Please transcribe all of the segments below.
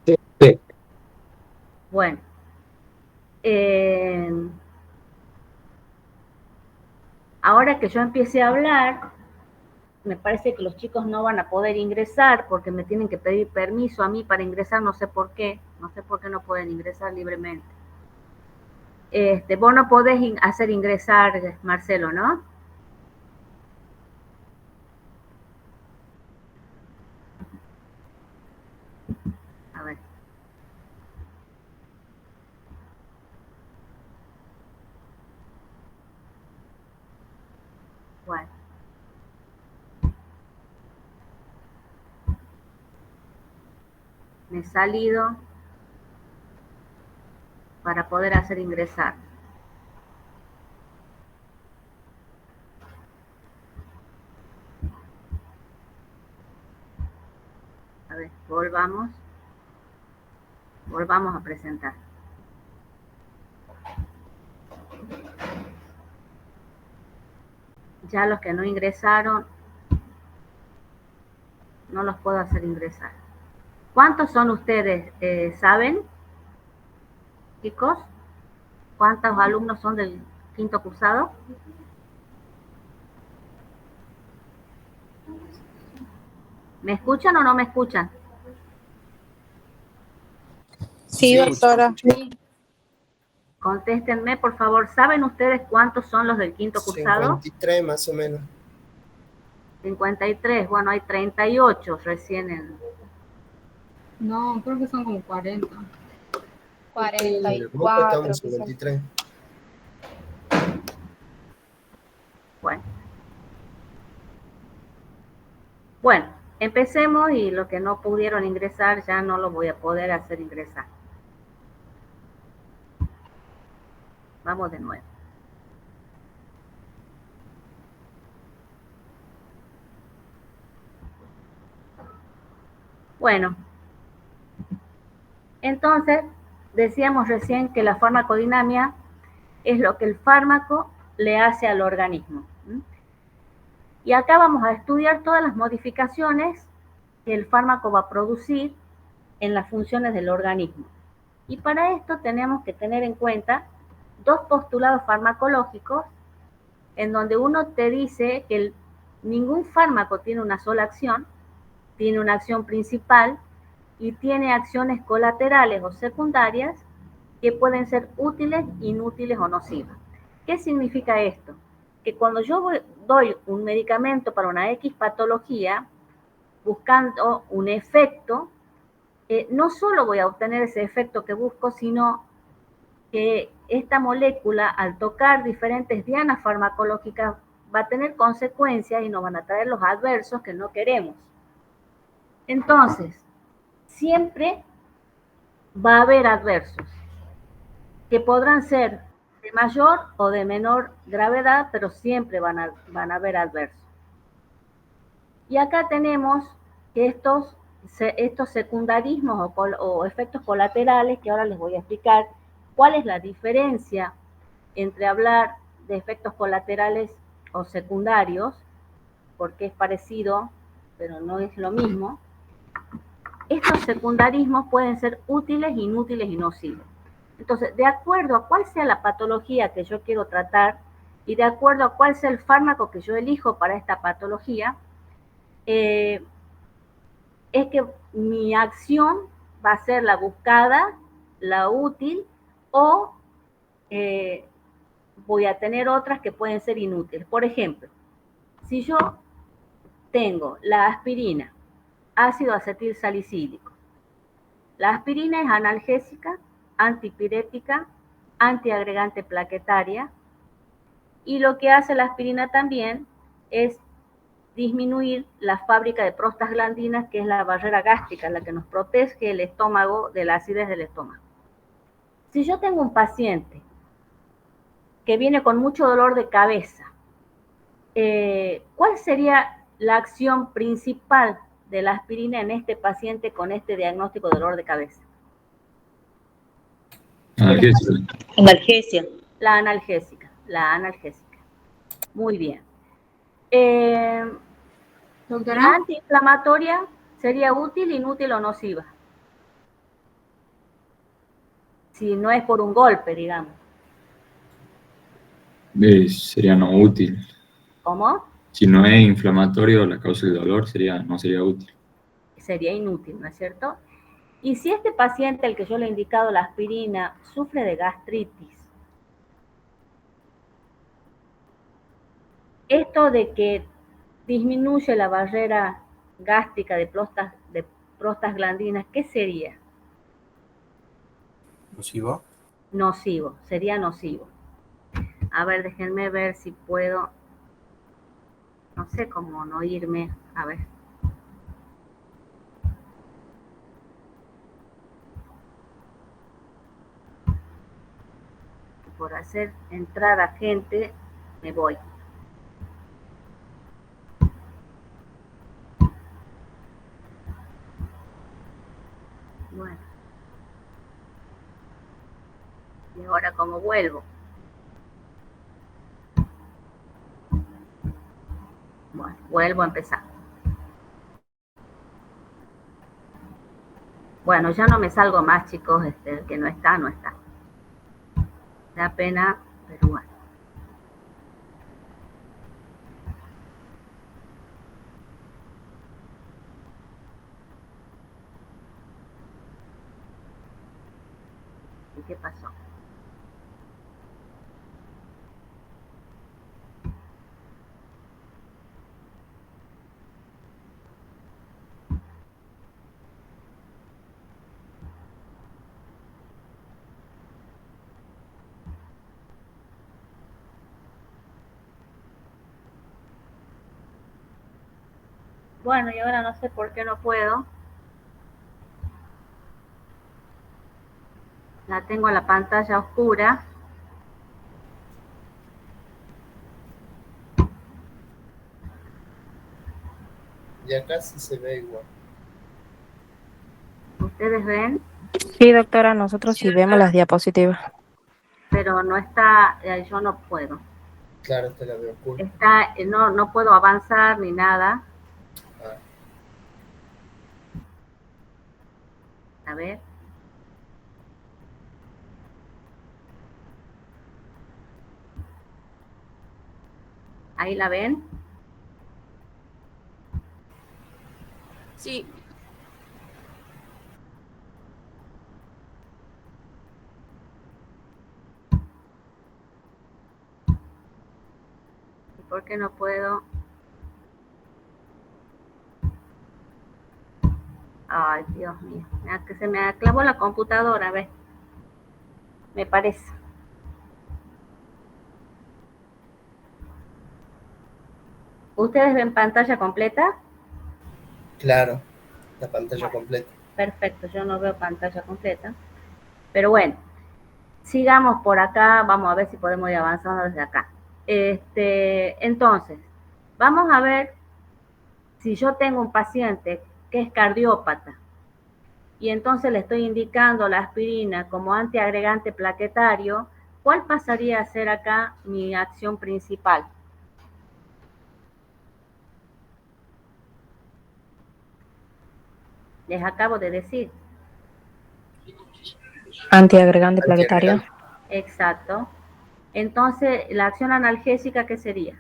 Sí, sí. Bueno, eh, ahora que yo empiece a hablar, me parece que los chicos no van a poder ingresar porque me tienen que pedir permiso a mí para ingresar, no sé por qué no pueden ingresar libremente. Vos no podés hacer ingresar, Marcelo, ¿no? A ver. Bueno, me he salido para poder hacer ingresar. A ver, volvamos a presentar. Ya los que no ingresaron, no los puedo hacer ingresar. ¿Cuántos son ustedes? ¿Saben, chicos? ¿Cuántos alumnos son del quinto cursado? ¿Me escuchan o no me escuchan? Sí, doctora. Contéstenme, por favor. ¿Saben ustedes cuántos son los del quinto cursado? 53 más o menos. 53. Bueno, hay 38 recién en... No, creo que son como 40. En el grupo 44, estamos quizás. 53. Bueno. Bueno, empecemos y los que no pudieron ingresar ya no los voy a poder hacer ingresar. Vamos de nuevo. Bueno, entonces decíamos recién que la farmacodinamia es lo que el fármaco le hace al organismo. Y acá vamos a estudiar todas las modificaciones que el fármaco va a producir en las funciones del organismo. Y para esto tenemos que tener en cuenta dos postulados farmacológicos en donde uno te dice que ningún fármaco tiene una sola acción, tiene una acción principal y tiene acciones colaterales o secundarias que pueden ser útiles, inútiles o nocivas. ¿Qué significa esto? Que cuando yo doy un medicamento para una X patología, buscando un efecto, no solo voy a obtener ese efecto que busco, sino que esta molécula, al tocar diferentes dianas farmacológicas, va a tener consecuencias y nos van a traer los adversos que no queremos. Entonces, siempre va a haber adversos, que podrán ser de mayor o de menor gravedad, pero siempre van a haber adversos. Y acá tenemos que estos secundarismos o efectos colaterales, que ahora les voy a explicar cuál es la diferencia entre hablar de efectos colaterales o secundarios, porque es parecido, pero no es lo mismo. Estos secundarismos pueden ser útiles, inútiles y nocivos. Entonces, de acuerdo a cuál sea la patología que yo quiero tratar y de acuerdo a cuál sea el fármaco que yo elijo para esta patología, es que mi acción va a ser la buscada, la útil o voy a tener otras que pueden ser inútiles. Por ejemplo, si yo tengo la aspirina, ácido acetil salicílico, la aspirina es analgésica, antipirética, antiagregante plaquetaria y lo que hace la aspirina también es disminuir la fábrica de prostaglandinas, que es la barrera gástrica, la que nos protege el estómago de la acidez del estómago. Si yo tengo un paciente que viene con mucho dolor de cabeza, ¿cuál sería la acción principal de la aspirina en este paciente con este diagnóstico de dolor de cabeza? Analgesia. Analgesia. La analgésica. Muy bien. La Doctora, antiinflamatoria sería útil, inútil o nociva. Si no es por un golpe, digamos. Sería no útil. ¿Cómo? Si no es inflamatorio la causa del dolor, no sería útil. Sería inútil, ¿no es cierto? Y si este paciente, al que yo le he indicado la aspirina, sufre de gastritis, esto de que disminuye la barrera gástrica de prostaglandinas, ¿qué sería? ¿Nocivo? Nocivo, sería nocivo. A ver, déjenme ver si puedo, no sé cómo no irme, a ver. Por hacer entrar a gente, me voy. Bueno. Y ahora, ¿cómo vuelvo? Bueno, vuelvo a empezar. Bueno, ya no me salgo más, chicos, el que no está, no está. Da pena, pero bueno. ¿Y qué pasó? Bueno, y ahora no sé por qué no puedo. La tengo en la pantalla oscura. Y acá sí se ve igual. Ustedes ven, Sí, doctora, nosotros sí vemos las diapositivas. pero no está, yo no puedo. Claro, esta la veo oscura. Está, no puedo avanzar ni nada. Ah, A ver. Ahí la ven. Sí. ¿Y por qué no puedo? Ay, Dios mío. Que se me clavó la computadora, a ver. Me parece. ¿Ustedes ven pantalla completa? claro, la pantalla completa. Perfecto, yo no veo pantalla completa. Pero bueno, sigamos por acá, vamos a ver si podemos ir avanzando desde acá. Entonces, vamos a ver si yo tengo un paciente que es cardiópata y entonces le estoy indicando la aspirina como antiagregante plaquetario, ¿cuál pasaría a ser acá mi acción principal? Les acabo de decir. Antiagregante plaquetario. Exacto. Entonces, la acción analgésica, ¿qué sería?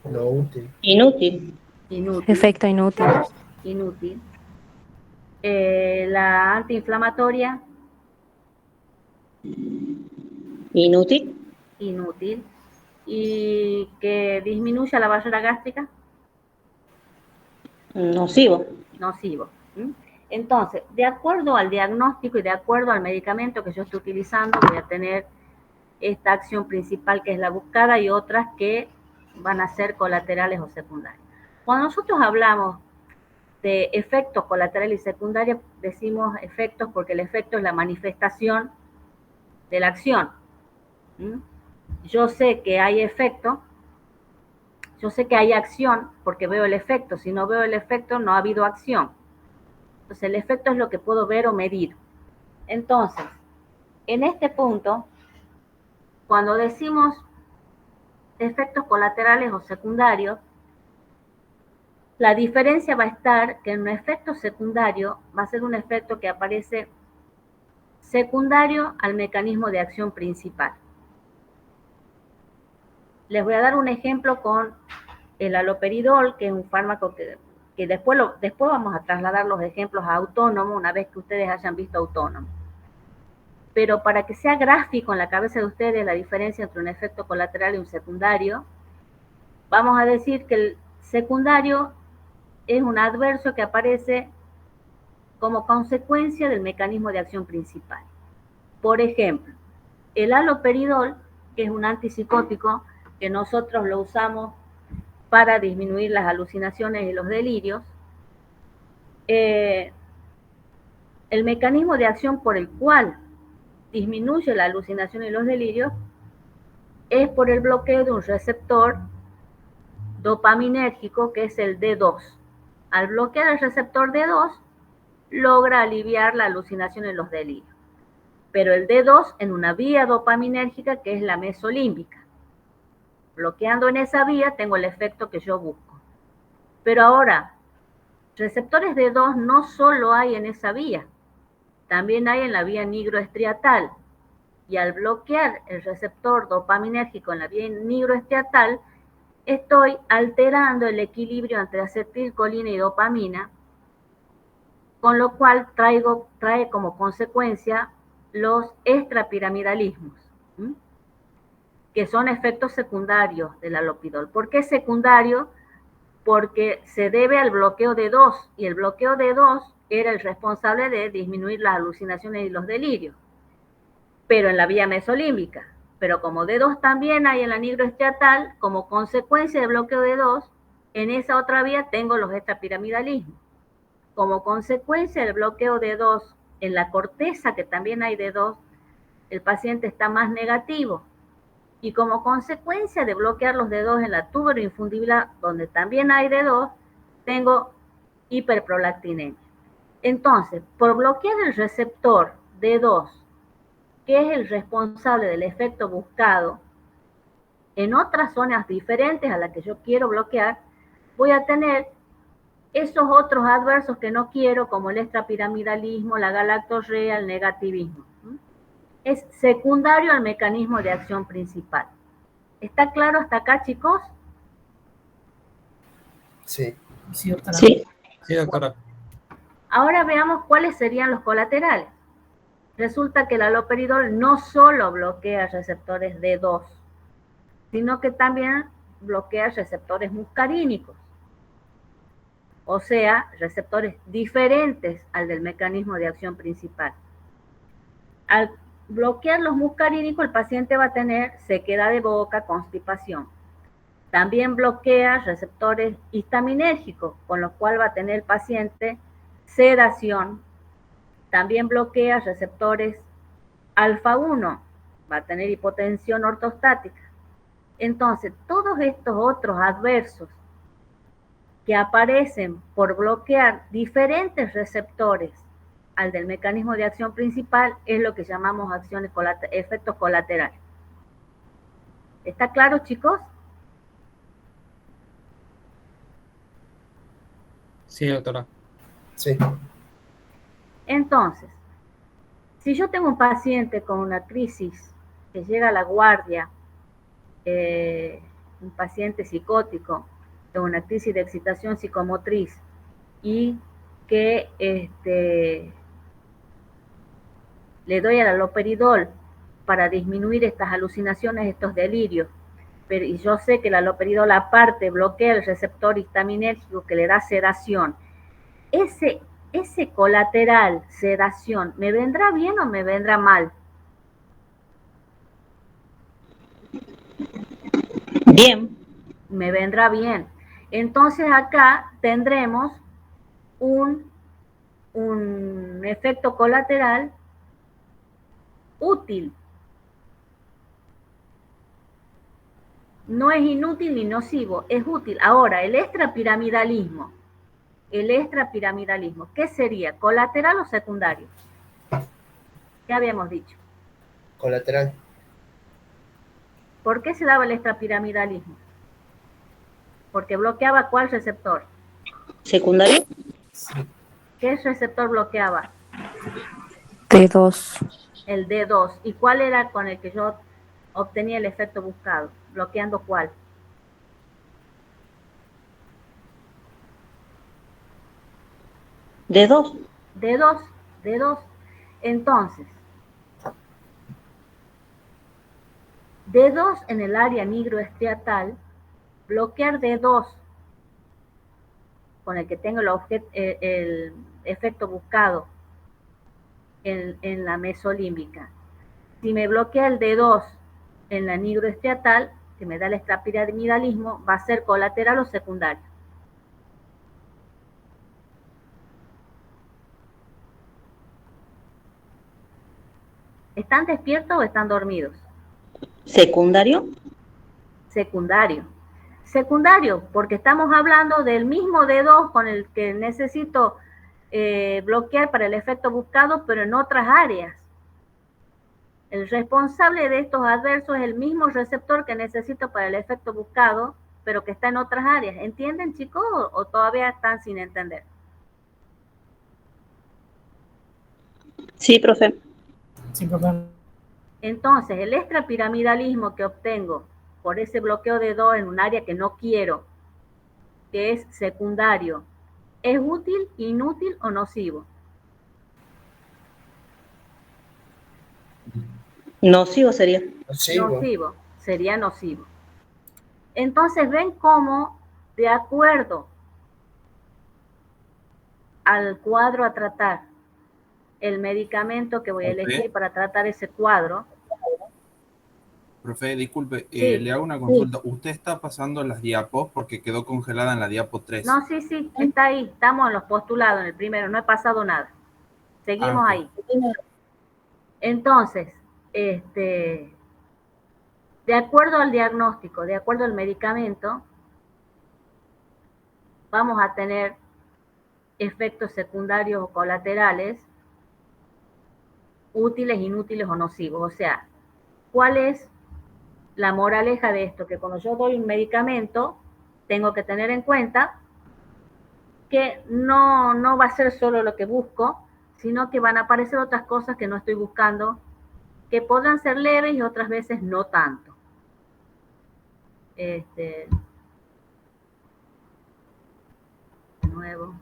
No útil. Inútil. Inútil. Efecto inútil. Inútil. La antiinflamatoria, Inútil. inútil. Y que disminuya la barrera gástrica, Nocivo. nocivo. ¿Mm? Entonces, de acuerdo al diagnóstico y de acuerdo al medicamento que yo estoy utilizando, voy a tener esta acción principal que es la buscada y otras que van a ser colaterales o secundarias. Cuando nosotros hablamos de efectos colaterales y secundarios, decimos efectos porque el efecto es la manifestación de la acción. ¿Mm? Yo sé que hay efecto, yo sé que hay acción porque veo el efecto. Si no veo el efecto, no ha habido acción. Entonces, el efecto es lo que puedo ver o medir. Entonces, en este punto, cuando decimos efectos colaterales o secundarios, La diferencia va a estar que en un efecto secundario va a ser un efecto que aparece secundario al mecanismo de acción principal. Les voy a dar un ejemplo con el haloperidol, que es un fármaco que después vamos a trasladar los ejemplos a autónomo una vez que ustedes hayan visto autónomo. Pero para que sea gráfico en la cabeza de ustedes la diferencia entre un efecto colateral y un secundario, vamos a decir que el secundario es un adverso que aparece como consecuencia del mecanismo de acción principal. Por ejemplo, el haloperidol, que es un antipsicótico que nosotros lo usamos para disminuir las alucinaciones y los delirios, el mecanismo de acción por el cual disminuye la alucinación y los delirios es por el bloqueo de un receptor dopaminérgico que es el D2. Al bloquear el receptor D2, logra aliviar la alucinación y los delirios. Pero el D2 en una vía dopaminérgica que es la mesolímbica. Bloqueando en esa vía tengo el efecto que yo busco. Pero ahora, receptores D2 no solo hay en esa vía, también hay en la vía nigroestriatal. Y al bloquear el receptor dopaminérgico en la vía nigroestriatal, estoy alterando el equilibrio entre acetilcolina y dopamina, con lo cual trae como consecuencia los extrapiramidalismos, que son efectos secundarios del haloperidol. ¿Por qué secundario? Porque se debe al bloqueo de D2, y el bloqueo de D2 era el responsable de disminuir las alucinaciones y los delirios, pero en la vía mesolímbica. Pero como D2 también hay en la nigroestriatal, como consecuencia del bloqueo de D2, en esa otra vía tengo los extrapiramidalismos. Como consecuencia del bloqueo de D2 en la corteza, que también hay D2, el paciente está más negativo. Y como consecuencia de bloquear los D2 en la tuberoinfundible, donde también hay D2, tengo hiperprolactinemia. Entonces, por bloquear el receptor D2, que es el responsable del efecto buscado, en otras zonas diferentes a las que yo quiero bloquear, voy a tener esos otros adversos que no quiero, como el extrapiramidalismo, la galactorrea, el negativismo. Es secundario al mecanismo de acción principal. ¿Está claro hasta acá, chicos? Sí. Sí, doctora. Sí. Sí, doctora. Ahora veamos cuáles serían los colaterales. Resulta que el haloperidol no solo bloquea receptores D2, sino que también bloquea receptores muscarínicos, o sea, receptores diferentes al del mecanismo de acción principal. Al bloquear los muscarínicos, el paciente va a tener sequedad de boca, constipación. También bloquea receptores histaminérgicos, con lo cual va a tener el paciente sedación. También bloquea receptores alfa-1, va a tener hipotensión ortostática. Entonces, todos estos otros adversos que aparecen por bloquear diferentes receptores al del mecanismo de acción principal es lo que llamamos efectos colaterales. ¿Está claro, chicos? Sí, doctora. Sí. Entonces, si yo tengo un paciente con una crisis que llega a la guardia, un paciente psicótico, con una crisis de excitación psicomotriz y que le doy al haloperidol para disminuir estas alucinaciones, estos delirios, y yo sé que el haloperidol aparte bloquea el receptor histaminérgico que le da sedación, ese colateral, sedación, ¿me vendrá bien o me vendrá mal? Bien. Me vendrá bien. Entonces acá tendremos un efecto colateral útil. No es inútil ni nocivo, es útil. Ahora, el extrapiramidalismo, ¿qué sería? ¿Colateral o secundario? ¿Qué habíamos dicho? Colateral. ¿Por qué se daba el extrapiramidalismo? Porque bloqueaba ¿cuál receptor? Secundario. Sí. ¿Qué receptor bloqueaba? D2. El D2. ¿Y cuál era con el que yo obtenía el efecto buscado? ¿Bloqueando cuál? D2. D2. D2. Entonces, D2 en el área nigroestriatal, bloquear D2 con el que tengo el efecto buscado en la mesolímbica. Si me bloquea el D2 en la nigroestriatal, que me da el extrapiramidalismo, va a ser colateral o secundario. ¿Están despiertos o están dormidos? Secundario. Secundario. Secundario, porque estamos hablando del mismo D2 con el que necesito bloquear para el efecto buscado, pero en otras áreas. El responsable de estos adversos es el mismo receptor que necesito para el efecto buscado, pero que está en otras áreas. ¿Entienden, chicos, o todavía están sin entender? Sí, profe. Sí, profe. Entonces, el extrapiramidalismo que obtengo por ese bloqueo de D2 en un área que no quiero, que es secundario, ¿es útil, inútil o nocivo? Nocivo sería. Nocivo. Nocivo, sería nocivo. Entonces, ven cómo, de acuerdo al cuadro a tratar, el medicamento que voy a elegir para tratar ese cuadro. Profe, disculpe, Sí. le hago una consulta. ¿Usted está pasando las diapos porque quedó congelada en la diapo 3? No, sí, está ahí. Estamos en los postulados, en el primero. No he pasado nada. Seguimos ok. ahí. Entonces, de acuerdo al diagnóstico, de acuerdo al medicamento, vamos a tener efectos secundarios o colaterales, útiles, inútiles o nocivos. O sea, ¿cuál es la moraleja de esto? Que cuando yo doy un medicamento, tengo que tener en cuenta que no va a ser solo lo que busco, sino que van a aparecer otras cosas que no estoy buscando, que podrán ser leves y otras veces no tanto. De nuevo.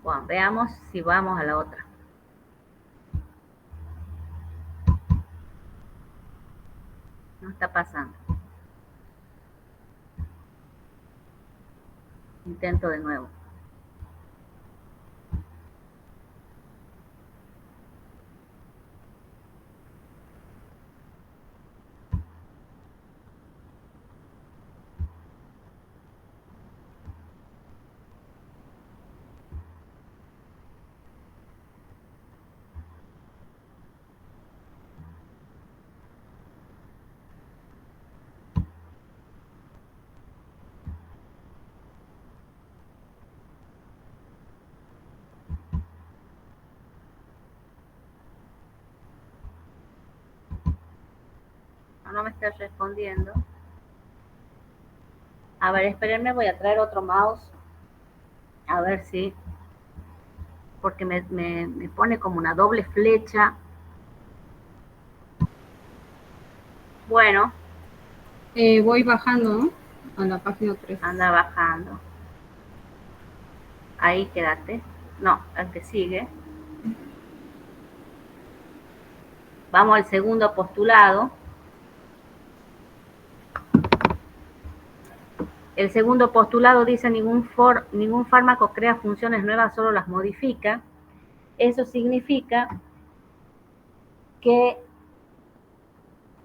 Bueno, veamos si vamos a la otra. No está pasando. Intento de nuevo. No me está respondiendo. A ver, espérenme, voy a traer otro mouse. A ver si... Porque me pone como una doble flecha. Bueno. Voy bajando, ¿no? A la página 3. Anda bajando. Ahí quédate. No, el que sigue. Vamos al segundo postulado. El segundo postulado dice ningún fármaco crea funciones nuevas, solo las modifica. Eso significa que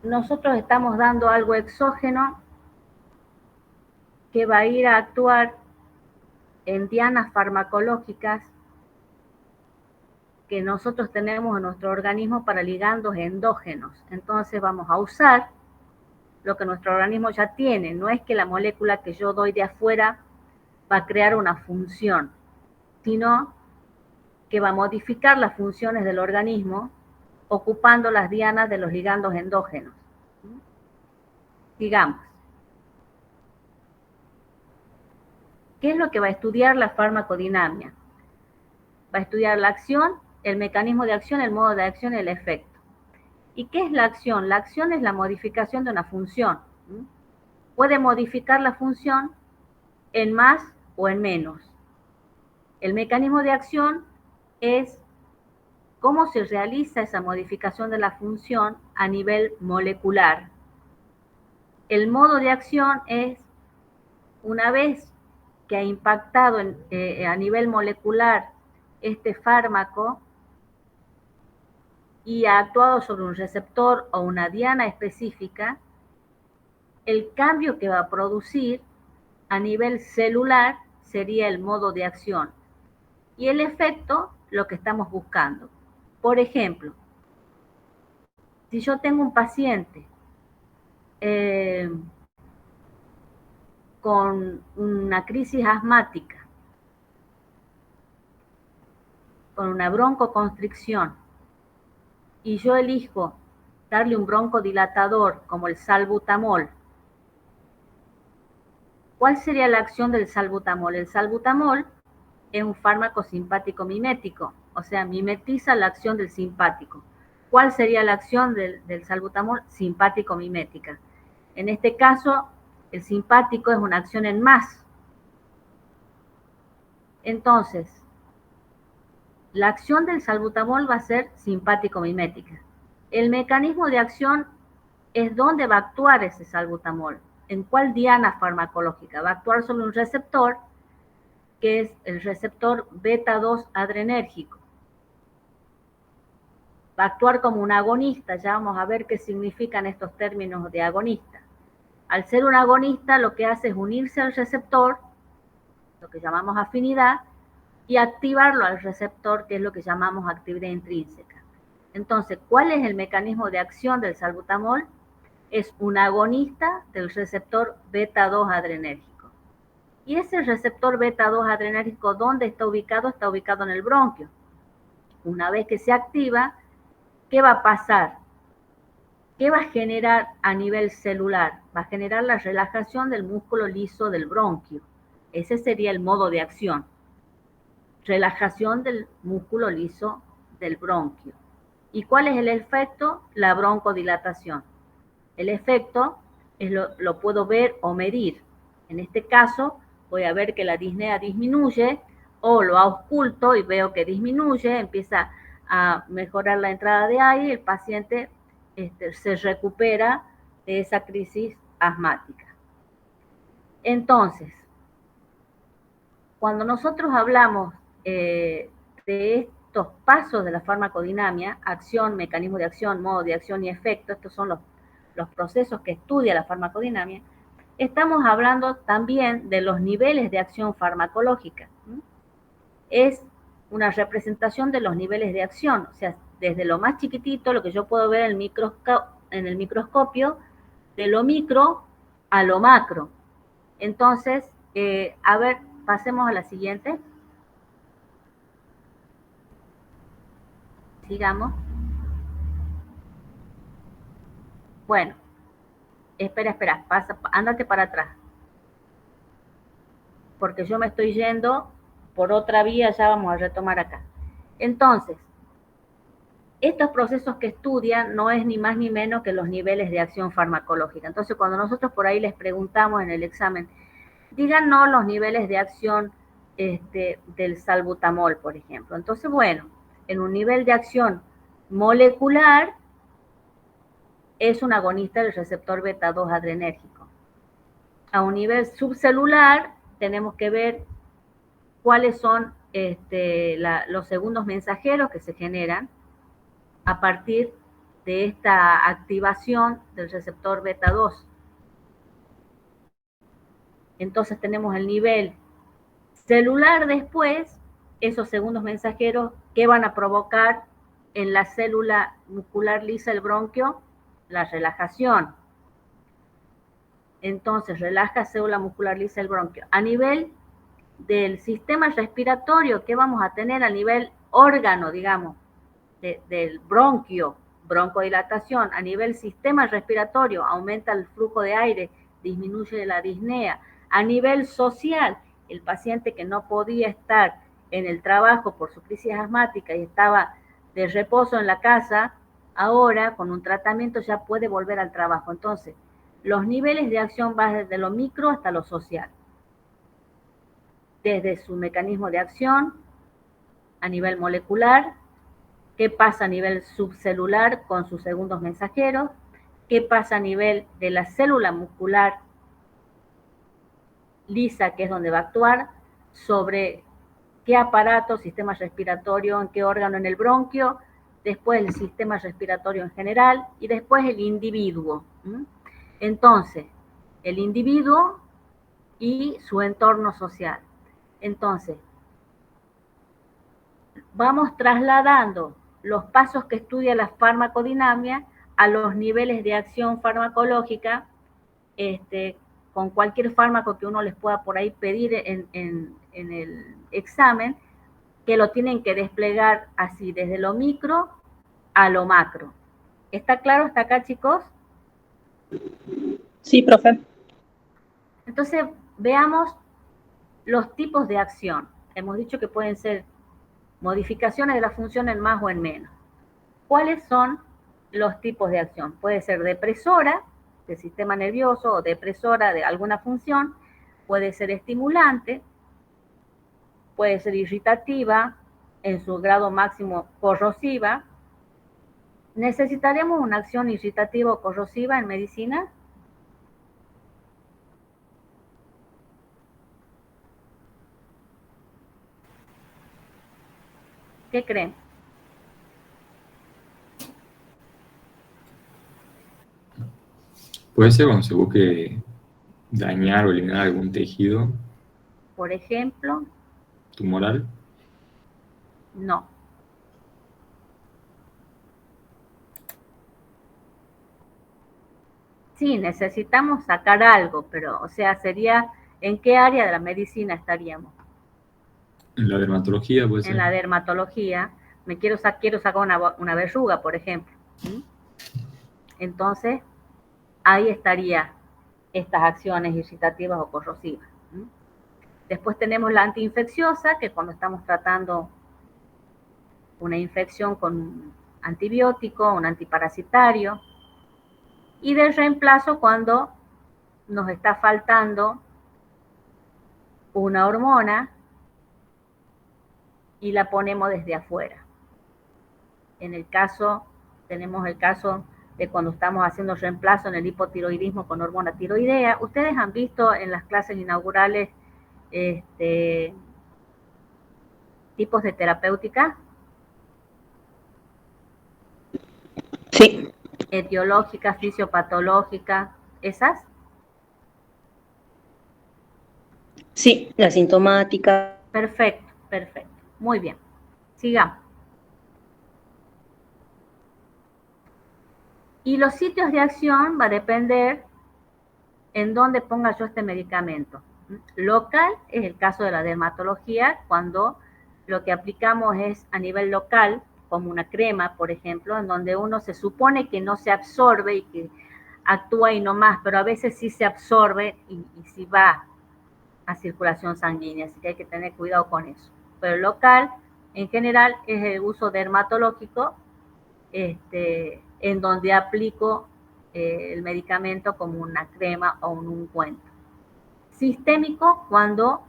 nosotros estamos dando algo exógeno que va a ir a actuar en dianas farmacológicas que nosotros tenemos en nuestro organismo para ligandos endógenos. Entonces vamos a usar lo que nuestro organismo ya tiene. No es que la molécula que yo doy de afuera va a crear una función, sino que va a modificar las funciones del organismo ocupando las dianas de los ligandos endógenos. Sigamos. ¿Qué es lo que va a estudiar la farmacodinamia? Va a estudiar la acción, el mecanismo de acción, el modo de acción y el efecto. ¿Y qué es la acción? La acción es la modificación de una función. Puede modificar la función en más o en menos. El mecanismo de acción es cómo se realiza esa modificación de la función a nivel molecular. El modo de acción es, una vez que ha impactado a nivel molecular este fármaco y ha actuado sobre un receptor o una diana específica, el cambio que va a producir a nivel celular sería el modo de acción. Y el efecto, lo que estamos buscando. Por ejemplo, si yo tengo un paciente con una crisis asmática, con una broncoconstricción, y yo elijo darle un broncodilatador como el salbutamol, ¿cuál sería la acción del salbutamol? El salbutamol es un fármaco simpático mimético, o sea, mimetiza la acción del simpático. ¿Cuál sería la acción del salbutamol? Simpático mimética. En este caso, el simpático es una acción en más. Entonces, la acción del salbutamol va a ser simpático mimética. El mecanismo de acción es dónde va a actuar ese salbutamol, en cuál diana farmacológica. Va a actuar sobre un receptor, que es el receptor beta-2 adrenérgico. Va a actuar como un agonista, ya vamos a ver qué significan estos términos de agonista. Al ser un agonista, lo que hace es unirse al receptor, lo que llamamos afinidad, y activarlo al receptor, que es lo que llamamos actividad intrínseca. Entonces, ¿cuál es el mecanismo de acción del salbutamol? Es un agonista del receptor beta-2 adrenérgico. Y ese receptor beta-2 adrenérgico, ¿dónde está ubicado? Está ubicado en el bronquio. Una vez que se activa, ¿qué va a pasar? ¿Qué va a generar a nivel celular? Va a generar la relajación del músculo liso del bronquio. Ese sería el modo de acción. Relajación del músculo liso del bronquio. ¿Y cuál es el efecto? La broncodilatación. El efecto lo puedo ver o medir. En este caso, voy a ver que la disnea disminuye, o lo ausculto y veo que disminuye, empieza a mejorar la entrada de aire, el paciente se recupera de esa crisis asmática. Entonces, cuando nosotros hablamos de estos pasos de la farmacodinamia, acción, mecanismo de acción, modo de acción y efecto, estos son los procesos que estudia la farmacodinamia, estamos hablando también de los niveles de acción farmacológica. Es una representación de los niveles de acción, o sea, desde lo más chiquitito, lo que yo puedo ver en el microscopio, de lo micro a lo macro. Entonces, a ver, pasemos a la siguiente. Sigamos. Bueno, espera, ándate para atrás. Porque yo me estoy yendo por otra vía, ya vamos a retomar acá. Entonces, estos procesos que estudian no es ni más ni menos que los niveles de acción farmacológica. Entonces, cuando nosotros por ahí les preguntamos en el examen, díganos los niveles de acción del salbutamol, por ejemplo. Entonces, bueno, en un nivel de acción molecular es un agonista del receptor beta-2 adrenérgico. A un nivel subcelular tenemos que ver cuáles son los segundos mensajeros que se generan a partir de esta activación del receptor beta-2. Entonces tenemos el nivel celular después, esos segundos mensajeros que van a provocar en la célula muscular lisa del bronquio la relajación. Entonces relaja célula muscular lisa del bronquio. A nivel del sistema respiratorio, ¿qué vamos a tener a nivel órgano, digamos, del bronquio? broncodilatación a nivel sistema respiratorio, aumenta el flujo de aire, disminuye la disnea. A nivel social, el paciente que no podía estar en el trabajo por su crisis asmática y estaba de reposo en la casa, ahora con un tratamiento ya puede volver al trabajo. Entonces, los niveles de acción van desde lo micro hasta lo social. Desde su mecanismo de acción a nivel molecular, qué pasa a nivel subcelular con sus segundos mensajeros, qué pasa a nivel de la célula muscular lisa, que es donde va a actuar, sobre qué aparato, sistema respiratorio, en qué órgano en el bronquio, después el sistema respiratorio en general y después el individuo. Entonces, el individuo y su entorno social. Entonces, vamos trasladando los pasos que estudia la farmacodinamia a los niveles de acción farmacológica, con cualquier fármaco que uno les pueda por ahí pedir en el examen, que lo tienen que desplegar así, desde lo micro a lo macro. ¿Está claro hasta acá, chicos? Sí, profe. Entonces, veamos los tipos de acción. Hemos dicho que pueden ser modificaciones de la función en más o en menos. ¿Cuáles son los tipos de acción? Puede ser depresora del sistema nervioso o depresora de alguna función, puede ser estimulante, puede ser irritativa, en su grado máximo corrosiva. ¿Necesitaremos una acción irritativa o corrosiva en medicina? ¿Qué creen? Puede ser cuando se busque dañar o eliminar algún tejido Por ejemplo, tumoral. no. Sí, necesitamos sacar algo, pero, o sea, sería, ¿en qué área de la medicina estaríamos? En la dermatología puede ser. En la dermatología, quiero sacar una verruga, por ejemplo. Entonces, ahí estaría estas acciones irritativas o corrosivas. Después tenemos la antiinfecciosa, que cuando estamos tratando una infección con un antibiótico, un antiparasitario, y del reemplazo cuando nos está faltando una hormona y la ponemos desde afuera. Tenemos el caso de cuando estamos haciendo reemplazo en el hipotiroidismo con hormona tiroidea. Ustedes han visto en las clases inaugurales tipos de terapéutica. Sí, Etiológica, fisiopatológica, ¿esas? sí, la sintomática. Perfecto, perfecto. Muy bien. Sigamos. Y los sitios de acción va a depender en dónde ponga yo este medicamento. Local es el caso de la dermatología, cuando lo que aplicamos es a nivel local, como una crema, por ejemplo, en donde uno se supone que no se absorbe y que actúa y no más, pero a veces sí se absorbe y sí va a circulación sanguínea, así que hay que tener cuidado con eso. Pero local, en general, es el uso dermatológico, en donde aplico el medicamento como una crema o un ungüento. Sistémico, cuando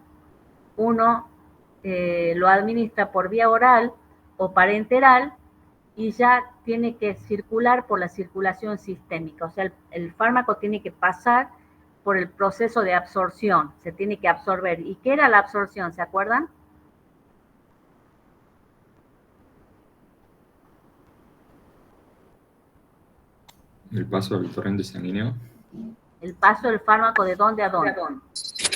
uno lo administra por vía oral o parenteral y ya tiene que circular por la circulación sistémica, o sea, el fármaco tiene que pasar por el proceso de absorción, se tiene que absorber. ¿Y qué era la absorción? ¿Se acuerdan? El paso al torrente sanguíneo. El paso del fármaco de dónde a dónde.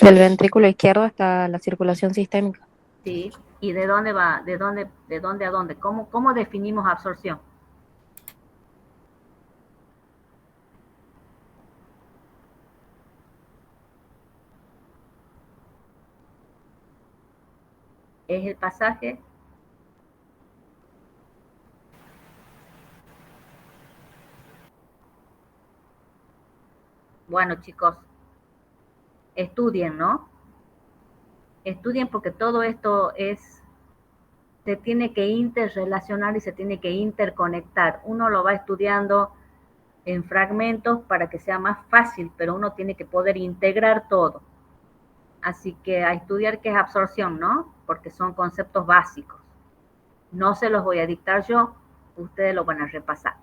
Del ventrículo izquierdo hasta la circulación sistémica. ¿Sí? ¿Y de dónde va? ¿De dónde a dónde? ¿Cómo definimos absorción? Es el pasaje Bueno, chicos, estudien, ¿no? Estudien porque todo esto se tiene que interrelacionar y se tiene que interconectar. Uno lo va estudiando en fragmentos para que sea más fácil, pero uno tiene que poder integrar todo. Así que a estudiar qué es absorción, ¿no? Porque son conceptos básicos. No se los voy a dictar yo, ustedes lo van a repasar.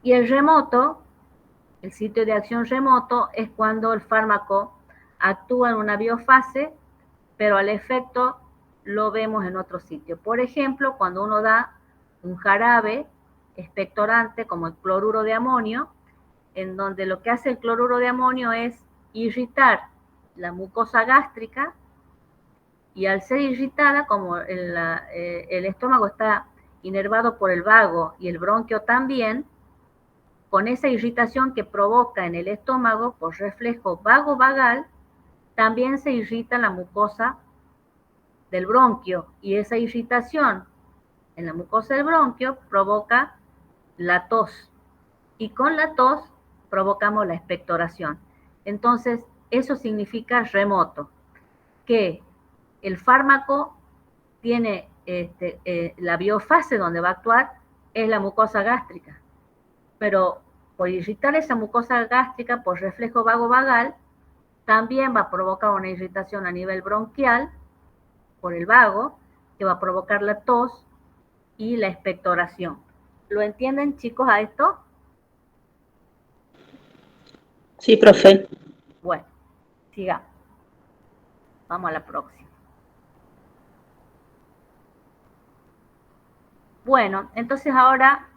Y el remoto, el sitio de acción remoto, es cuando el fármaco actúa en una biofase, pero al efecto lo vemos en otro sitio. Por ejemplo, cuando uno da un jarabe expectorante como el cloruro de amonio, en donde lo que hace el cloruro de amonio es irritar la mucosa gástrica, y al ser irritada, como el estómago está inervado por el vago y el bronquio también, con esa irritación que provoca en el estómago por reflejo vago-vagal, también se irrita la mucosa del bronquio, y esa irritación en la mucosa del bronquio provoca la tos, y con la tos provocamos la expectoración. Entonces, eso significa remoto, que el fármaco tiene la biofase donde va a actuar es la mucosa gástrica, pero por irritar esa mucosa gástrica por reflejo vago-vagal, también va a provocar una irritación a nivel bronquial por el vago, que va a provocar la tos y la expectoración. ¿Lo entienden, chicos, a esto? Sí, profe. Bueno, sigamos. Vamos a la próxima. Bueno, entonces ahora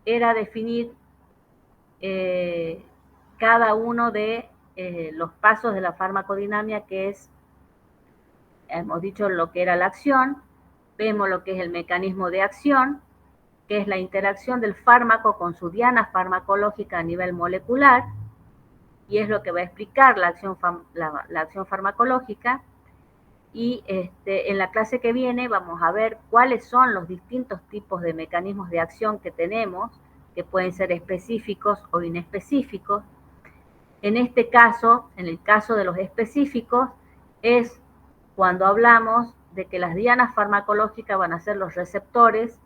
era definir cada uno de los pasos de la farmacodinámica, que es, hemos dicho lo que era la acción, vemos lo que es el mecanismo de acción, que es la interacción del fármaco con su diana farmacológica a nivel molecular, y es lo que va a explicar la acción farmacológica. Y en la clase que viene vamos a ver cuáles son los distintos tipos de mecanismos de acción que tenemos, que pueden ser específicos o inespecíficos. En este caso, en el caso de los específicos, es cuando hablamos de que las dianas farmacológicas van a ser los receptores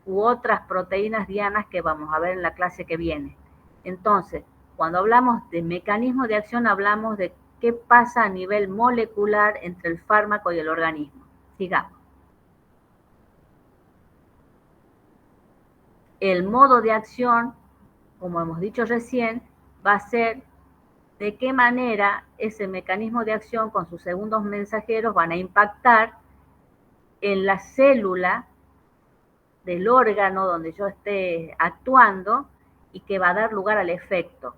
u otras proteínas dianas que vamos a ver en la clase que viene. Entonces, cuando hablamos de mecanismo de acción, hablamos de qué pasa a nivel molecular entre el fármaco y el organismo. Sigamos. El modo de acción, como hemos dicho recién, va a ser de qué manera ese mecanismo de acción con sus segundos mensajeros van a impactar en la célula del órgano donde yo esté actuando y que va a dar lugar al efecto.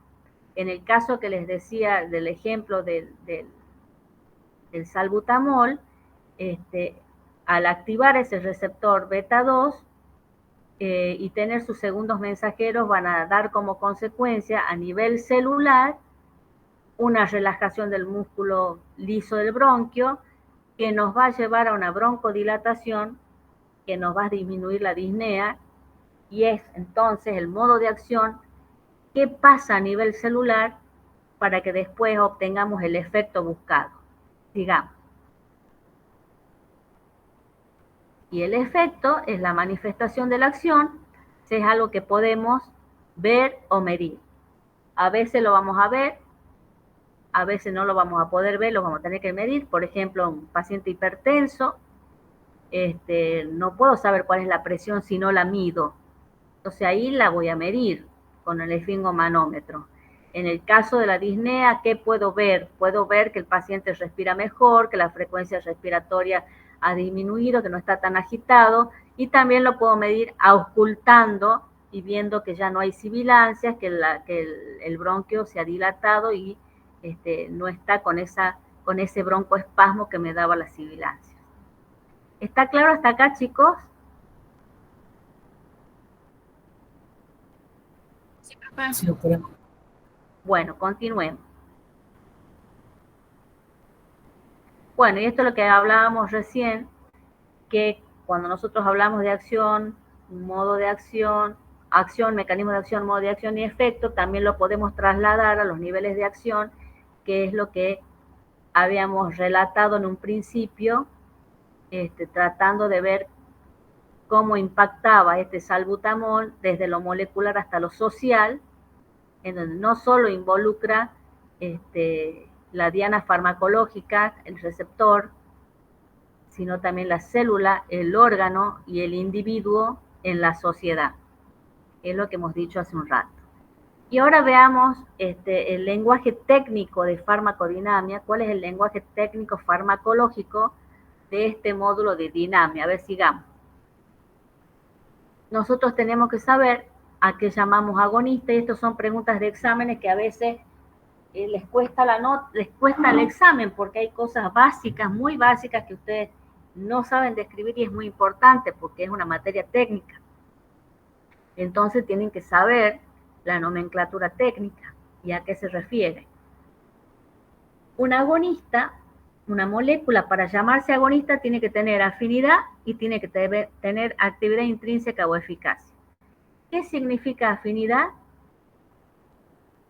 En el caso que les decía del ejemplo del salbutamol, al activar ese receptor beta 2 y tener sus segundos mensajeros, van a dar como consecuencia a nivel celular una relajación del músculo liso del bronquio, que nos va a llevar a una broncodilatación, que nos va a disminuir la disnea, y es entonces el modo de acción. ¿Qué pasa a nivel celular para que después obtengamos el efecto buscado? Digamos. Y el efecto es la manifestación de la acción, es algo que podemos ver o medir. A veces lo vamos a ver, a veces no lo vamos a poder ver, lo vamos a tener que medir. Por ejemplo, un paciente hipertenso, no puedo saber cuál es la presión si no la mido. Entonces ahí la voy a medir con el esfingomanómetro. En el caso de la disnea, ¿qué puedo ver? Puedo ver que el paciente respira mejor, que la frecuencia respiratoria ha disminuido, que no está tan agitado, y también lo puedo medir auscultando y viendo que ya no hay sibilancias, que el bronquio se ha dilatado y no está con ese broncoespasmo que me daba las sibilancias. ¿Está claro hasta acá, chicos? Sí, doctora. Bueno, continuemos. Bueno, y esto es lo que hablábamos recién, que cuando nosotros hablamos de acción, modo de acción, acción, mecanismo de acción, modo de acción y efecto, también lo podemos trasladar a los niveles de acción, que es lo que habíamos relatado en un principio, tratando de ver cómo impactaba este salbutamol desde lo molecular hasta lo social, en donde no solo involucra la diana farmacológica, el receptor, sino también la célula, el órgano y el individuo en la sociedad. Es lo que hemos dicho hace un rato. Y ahora veamos el lenguaje técnico de farmacodinamia. ¿Cuál es el lenguaje técnico farmacológico de este módulo de dinamia? A ver, sigamos. Nosotros tenemos que saber a qué llamamos agonista, y estas son preguntas de exámenes que a veces les cuesta el examen, porque hay cosas básicas, muy básicas, que ustedes no saben describir, y es muy importante porque es una materia técnica. Entonces tienen que saber la nomenclatura técnica y a qué se refiere. Un agonista, una molécula, para llamarse agonista, tiene que tener afinidad y tiene que tener actividad intrínseca o eficacia. ¿Qué significa afinidad?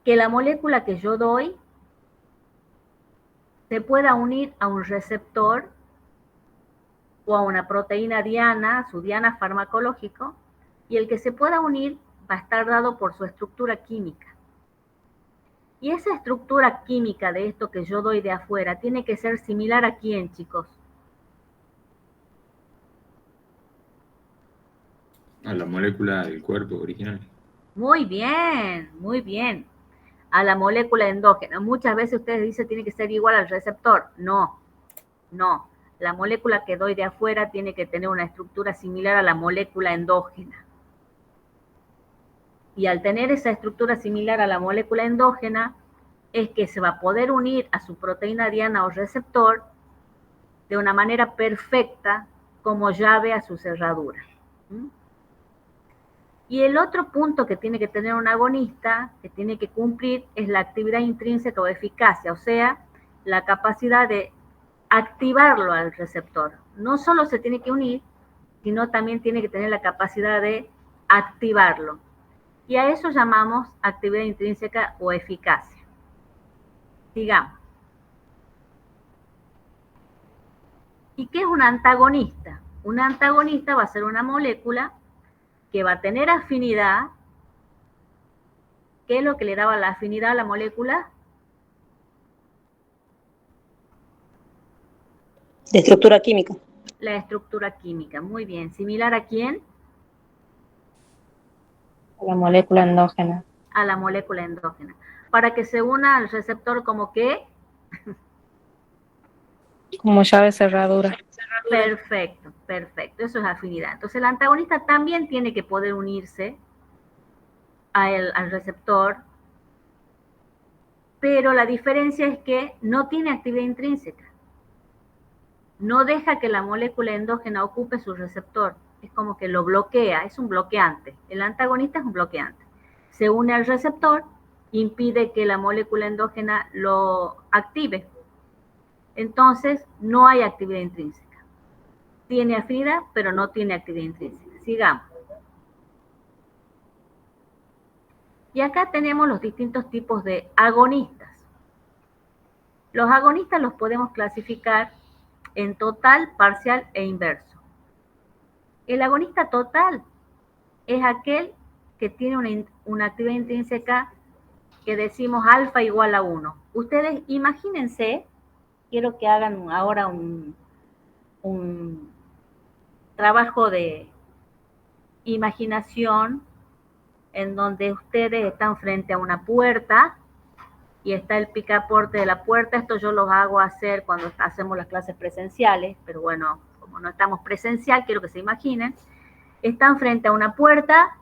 Que la molécula que yo doy se pueda unir a un receptor o a una proteína diana, su diana farmacológico, y el que se pueda unir va a estar dado por su estructura química. Y esa estructura química de esto que yo doy de afuera tiene que ser similar a quién, chicos. A la molécula del cuerpo original. Muy bien, muy bien. A la molécula endógena. Muchas veces ustedes dicen tiene que ser igual al receptor. No, no. La molécula que doy de afuera tiene que tener una estructura similar a la molécula endógena. Y al tener esa estructura similar a la molécula endógena, es que se va a poder unir a su proteína diana o receptor de una manera perfecta, como llave a su cerradura. Y el otro punto que tiene que tener un agonista, que tiene que cumplir, es la actividad intrínseca o eficacia, o sea, la capacidad de activarlo al receptor. No solo se tiene que unir, sino también tiene que tener la capacidad de activarlo. Y a eso llamamos actividad intrínseca o eficacia. Sigamos. ¿Y qué es un antagonista? Un antagonista va a ser una molécula que va a tener afinidad. ¿Qué es lo que le daba la afinidad a la molécula? De estructura química. La estructura química, muy bien. ¿Similar a quién? La molécula endógena. A la molécula endógena. Para que se una al receptor como qué? Como llave cerradura. Perfecto, perfecto. Eso es afinidad. Entonces el antagonista también tiene que poder unirse al receptor, pero la diferencia es que no tiene actividad intrínseca. No deja que la molécula endógena ocupe su receptor. Es como que lo bloquea, es un bloqueante. El antagonista es un bloqueante. Se une al receptor, impide que la molécula endógena lo active. Entonces, no hay actividad intrínseca. Tiene afinidad, pero no tiene actividad intrínseca. Sigamos. Y acá tenemos los distintos tipos de agonistas. Los agonistas los podemos clasificar en total, parcial e inverso. El agonista total es aquel que tiene una actividad intrínseca que decimos alfa igual a 1. Ustedes imagínense, quiero que hagan ahora un trabajo de imaginación en donde ustedes están frente a una puerta y está el picaporte de la puerta. Esto yo los hago hacer cuando hacemos las clases presenciales, pero bueno, como no estamos presencial, quiero que se imaginen. Están frente a una puerta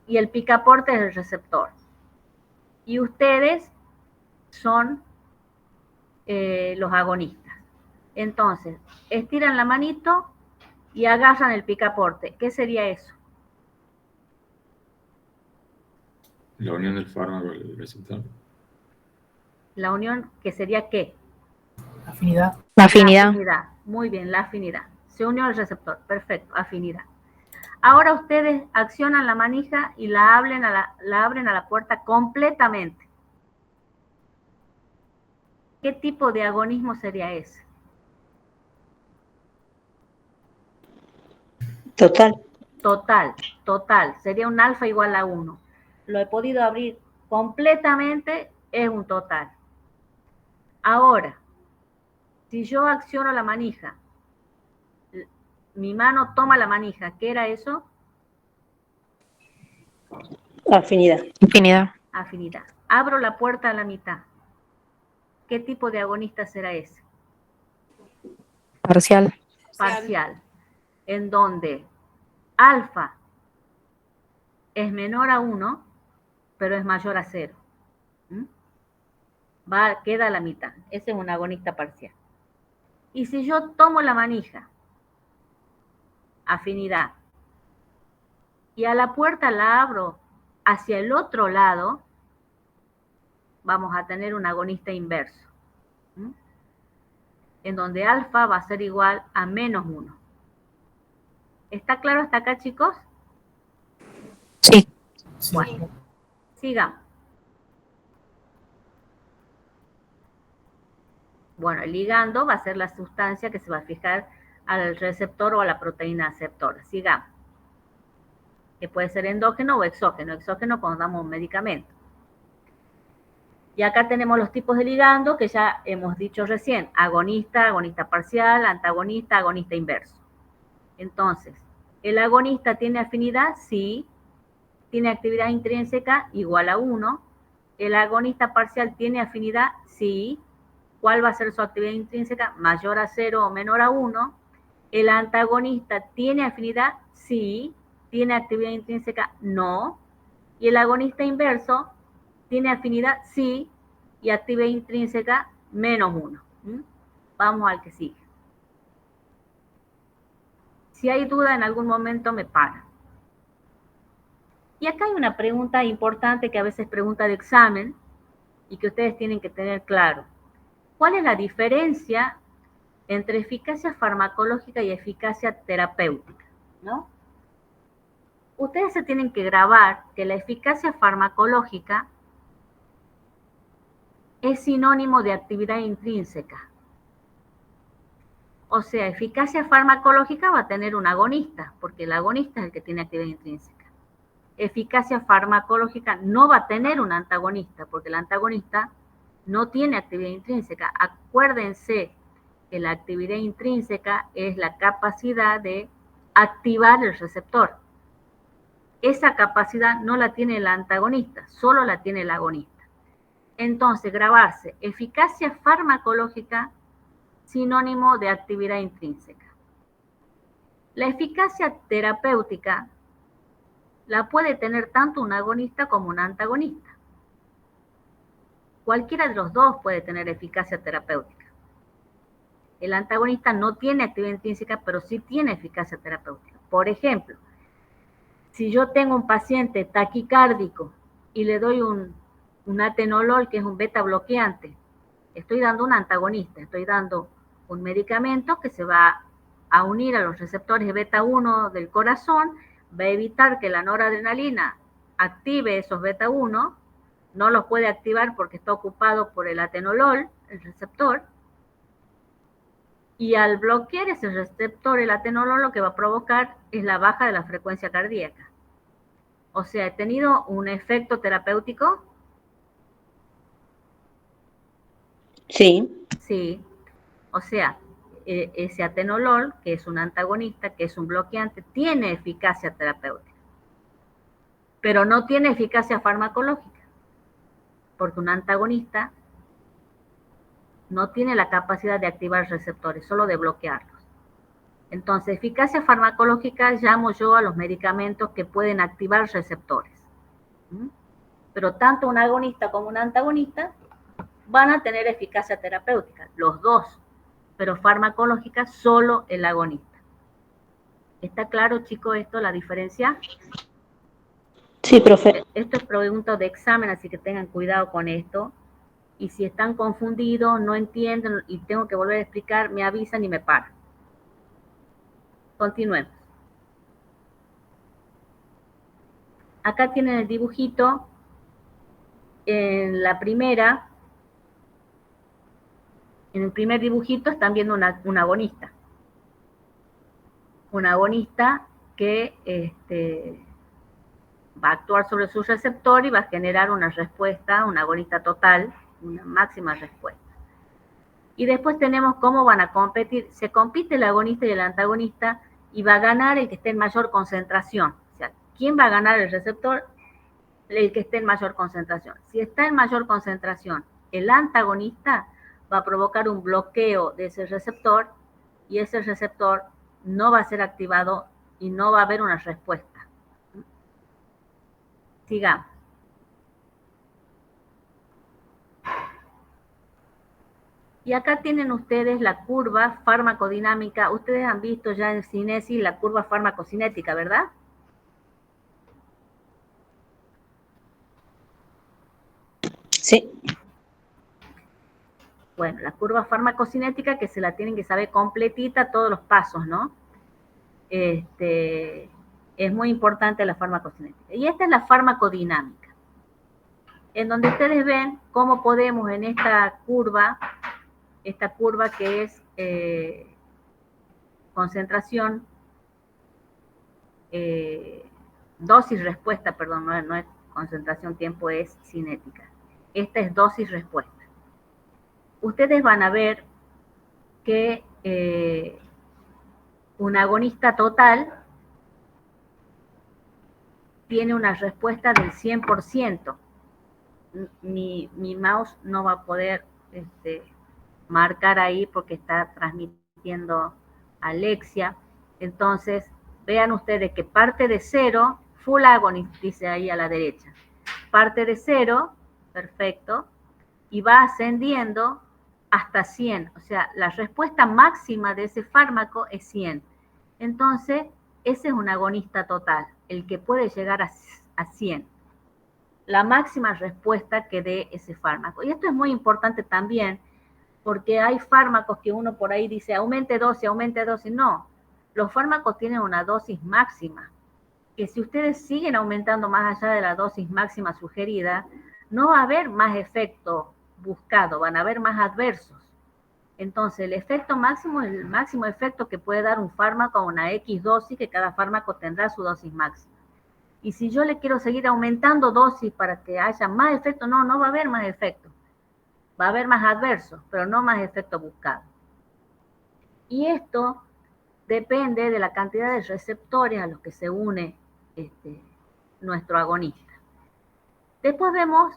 y el picaporte es el receptor. Y ustedes son los agonistas. Entonces, estiran la manito y agarran el picaporte. ¿Qué sería eso? La unión del fármaco con el receptor. La unión, ¿que sería qué? Afinidad. La afinidad. La afinidad. Muy bien, la afinidad. Se unió al receptor. Perfecto, afinidad. Ahora ustedes accionan la manija y la abren a la puerta completamente. ¿Qué tipo de agonismo sería ese? Total. Total. Sería un alfa igual a 1. Lo he podido abrir completamente, es un total. Ahora, si yo acciono la manija, mi mano toma la manija, ¿qué era eso? Afinidad. Infinidad. Afinidad. Abro la puerta a la mitad. ¿Qué tipo de agonista será ese? Parcial. Parcial. En donde alfa es menor a 1, pero es mayor a 0. Queda a la mitad. Ese es un agonista parcial. Y si yo tomo la manija, afinidad, y a la puerta la abro hacia el otro lado, vamos a tener un agonista inverso, en donde alfa va a ser igual a menos 1. ¿Está claro hasta acá, chicos? Sí. Sí. Bueno, sigamos. Bueno, el ligando va a ser la sustancia que se va a fijar al receptor o a la proteína aceptora. Sigamos. Que puede ser endógeno o exógeno. Exógeno cuando damos un medicamento. Y acá tenemos los tipos de ligando que ya hemos dicho recién. Agonista, agonista parcial, antagonista, agonista inverso. Entonces, ¿el agonista tiene afinidad? Sí. ¿Tiene actividad intrínseca? Igual a 1. ¿El agonista parcial tiene afinidad? Sí. ¿Cuál va a ser su actividad intrínseca? Mayor a 0 o menor a 1. ¿El antagonista tiene afinidad? Sí. ¿Tiene actividad intrínseca? No. ¿Y el agonista inverso tiene afinidad? Sí. Y actividad intrínseca menos 1. Vamos al que sigue. Si hay duda en algún momento me para. Y acá hay una pregunta importante que a veces pregunta de examen y que ustedes tienen que tener claro. ¿Cuál es la diferencia entre eficacia farmacológica y eficacia terapéutica? ¿No? Ustedes se tienen que grabar que la eficacia farmacológica es sinónimo de actividad intrínseca. O sea, eficacia farmacológica va a tener un agonista, porque el agonista es el que tiene actividad intrínseca. Eficacia farmacológica no va a tener un antagonista, porque el antagonista no tiene actividad intrínseca. Acuérdense que la actividad intrínseca es la capacidad de activar el receptor. Esa capacidad no la tiene el antagonista, solo la tiene el agonista. Entonces, grabarse eficacia farmacológica sinónimo de actividad intrínseca. La eficacia terapéutica la puede tener tanto un agonista como un antagonista. Cualquiera de los dos puede tener eficacia terapéutica. El antagonista no tiene actividad intrínseca, pero sí tiene eficacia terapéutica. Por ejemplo, si yo tengo un paciente taquicárdico y le doy un atenolol, que es un beta bloqueante, estoy dando un antagonista, estoy dando un medicamento que se va a unir a los receptores beta 1 del corazón, va a evitar que la noradrenalina active esos beta 1, no los puede activar porque está ocupado por el atenolol, el receptor, y al bloquear ese receptor, el atenolol, lo que va a provocar es la baja de la frecuencia cardíaca. O sea, he tenido un efecto terapéutico. Sí. Sí. O sea, ese atenolol, que es un antagonista, que es un bloqueante, tiene eficacia terapéutica, pero no tiene eficacia farmacológica, porque un antagonista no tiene la capacidad de activar receptores, solo de bloquearlos. Entonces, eficacia farmacológica llamo yo a los medicamentos que pueden activar receptores. Pero tanto un agonista como un antagonista van a tener eficacia terapéutica, los dos, pero farmacológica solo el agonista. ¿Está claro, chicos, esto, la diferencia? Sí, profe. Esto es pregunta de examen, así que tengan cuidado con esto. Y si están confundidos, no entienden y tengo que volver a explicar, me avisan y me paran. Continuemos. acá tienen el dibujito. En la primera, en el primer dibujito están viendo un agonista. Un agonista que va a actuar sobre su receptor y va a generar una respuesta, un agonista total, una máxima respuesta. Y después tenemos cómo van a competir. Se compite el agonista y el antagonista y va a ganar el que esté en mayor concentración. O sea, ¿quién va a ganar el receptor? El que esté en mayor concentración. Si está en mayor concentración, el antagonista va a provocar un bloqueo de ese receptor y ese receptor no va a ser activado y no va a haber una respuesta. Sigamos. Y acá tienen ustedes la curva farmacodinámica. Ustedes han visto ya en Cinesis la curva farmacocinética, ¿verdad? Sí. Bueno, la curva farmacocinética que se la tienen que saber completita, todos los pasos, ¿no? Es muy importante la farmacocinética. Y esta es la farmacodinámica, en donde ustedes ven cómo podemos en esta curva que es concentración, dosis-respuesta, perdón, no es concentración-tiempo, es cinética. Esta es dosis-respuesta. Ustedes van a ver que un agonista total tiene una respuesta del 100%. Mi mouse no va a poder marcar ahí porque está transmitiendo Alexia. Entonces, vean ustedes que parte de 0, full agonist, dice ahí a la derecha. Parte de 0, perfecto, y va ascendiendo hasta 100. O sea, la respuesta máxima de ese fármaco es 100. Entonces, ese es un agonista total, el que puede llegar a 100. La máxima respuesta que dé ese fármaco. Y esto es muy importante también, porque hay fármacos que uno por ahí dice, aumente dosis. No, los fármacos tienen una dosis máxima, que si ustedes siguen aumentando más allá de la dosis máxima sugerida, no va a haber más efecto buscado, van a haber más adversos. Entonces, el efecto máximo es el máximo efecto que puede dar un fármaco a una X dosis, que cada fármaco tendrá su dosis máxima. Y si yo le quiero seguir aumentando dosis para que haya más efecto, no va a haber más efecto. Va a haber más adversos, pero no más efecto buscado. Y esto depende de la cantidad de receptores a los que se une nuestro agonista. Después vemos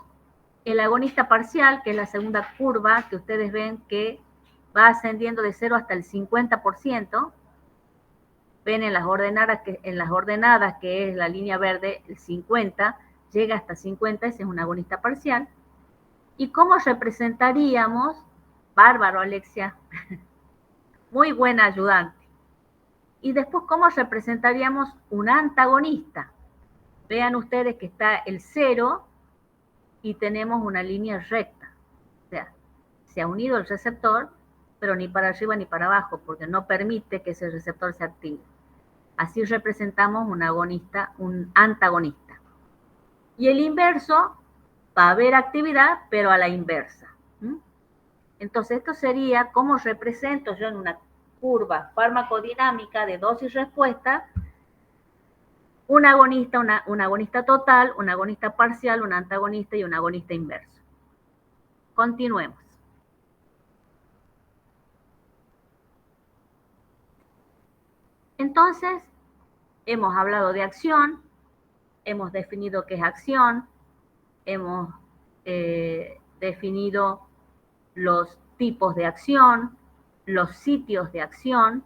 el agonista parcial, que es la segunda curva, que ustedes ven que va ascendiendo de 0 hasta el 50%. Ven en las ordenadas, que es la línea verde, el 50, llega hasta 50, ese es un agonista parcial. ¿Y cómo representaríamos? Bárbaro, Alexia. Muy buena ayudante. Y después, ¿cómo representaríamos un antagonista? Vean ustedes que está el 0 y tenemos una línea recta. O sea, se ha unido el receptor, pero ni para arriba ni para abajo, porque no permite que ese receptor se active. Así representamos un agonista, un antagonista. Y el inverso, va a haber actividad, pero a la inversa. Entonces, esto sería cómo represento yo en una curva farmacodinámica de dosis-respuesta un agonista total, un agonista parcial, un antagonista y un agonista inverso. Continuemos. Entonces, hemos hablado de acción, hemos definido qué es acción, hemos definido los tipos de acción, los sitios de acción,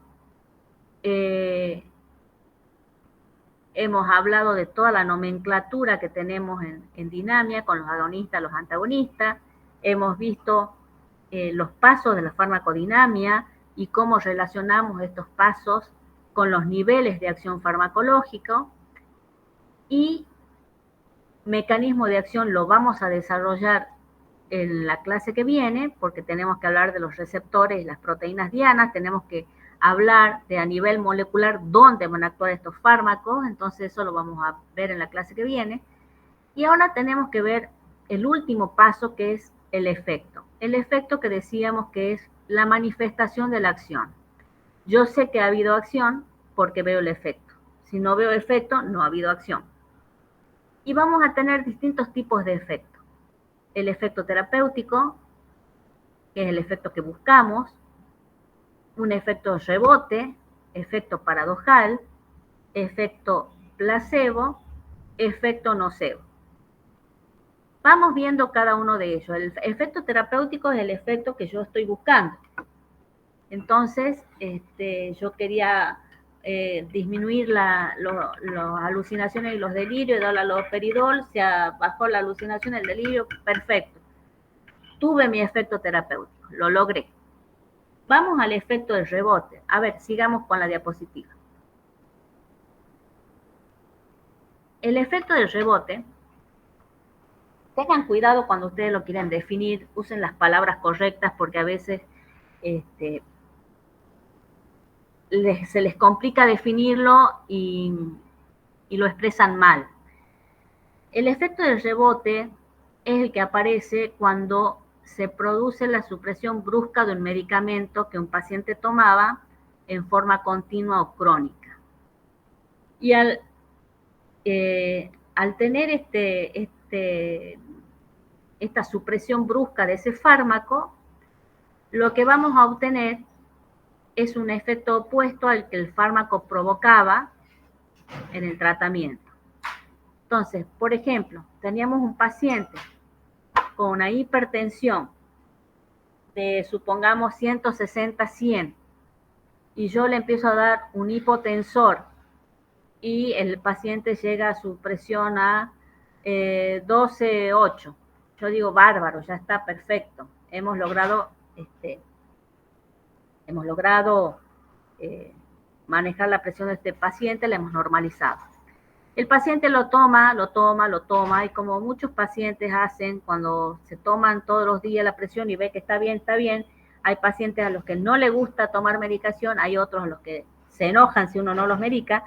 hemos hablado de toda la nomenclatura que tenemos en dinamia con los agonistas, los antagonistas, hemos visto los pasos de la farmacodinamia y cómo relacionamos estos pasos con los niveles de acción farmacológico, y mecanismo de acción lo vamos a desarrollar en la clase que viene, porque tenemos que hablar de los receptores y las proteínas dianas, tenemos que hablar de a nivel molecular dónde van a actuar estos fármacos, entonces eso lo vamos a ver en la clase que viene. Y ahora tenemos que ver el último paso, que es el efecto. El efecto que decíamos que es la manifestación de la acción. Yo sé que ha habido acción porque veo el efecto. Si no veo efecto, no ha habido acción. Y vamos a tener distintos tipos de efectos. El efecto terapéutico, que es el efecto que buscamos, un efecto rebote, efecto paradojal, efecto placebo, efecto nocebo. Vamos viendo cada uno de ellos. El efecto terapéutico es el efecto que yo estoy buscando. Entonces, yo quería disminuir las alucinaciones y los delirios, darle aloperidol, se bajó la alucinación, el delirio, perfecto. Tuve mi efecto terapéutico, lo logré. Vamos al efecto del rebote. A ver, sigamos con la diapositiva. El efecto del rebote, tengan cuidado cuando ustedes lo quieren definir, usen las palabras correctas porque a veces se les complica definirlo y lo expresan mal. El efecto del rebote es el que aparece cuando se produce la supresión brusca de un medicamento que un paciente tomaba en forma continua o crónica. Y al tener esta supresión brusca de ese fármaco, lo que vamos a obtener es un efecto opuesto al que el fármaco provocaba en el tratamiento. Entonces, por ejemplo, teníamos un paciente con una hipertensión de, supongamos, 160-100, y yo le empiezo a dar un hipotensor y el paciente llega a su presión a 12,8. Yo digo, bárbaro, ya está perfecto. Hemos logrado manejar la presión de este paciente, la hemos normalizado. El paciente lo toma, y como muchos pacientes hacen cuando se toman todos los días la presión y ve que está bien, hay pacientes a los que no les gusta tomar medicación, hay otros a los que se enojan si uno no los medica,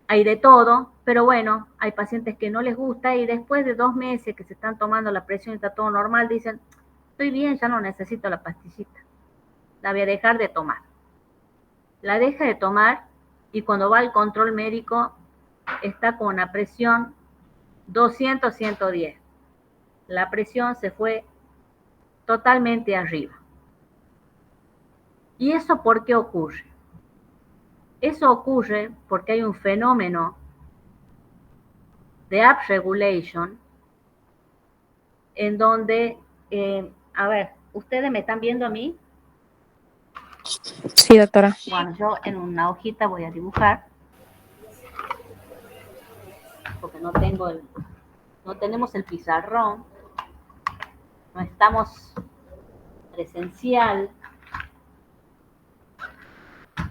hay de todo, pero bueno, hay pacientes que no les gusta y después de 2 meses que se están tomando la presión y está todo normal, dicen, estoy bien, ya no necesito la pastillita, la voy a dejar de tomar. La deja de tomar y cuando va al control médico está con una presión 200-110. La presión se fue totalmente arriba. ¿Y eso por qué ocurre? Eso ocurre porque hay un fenómeno de upregulation en donde, a ver, ¿ustedes me están viendo a mí? Sí, doctora. Bueno, yo en una hojita voy a dibujar porque no tenemos el pizarrón, no estamos presencial.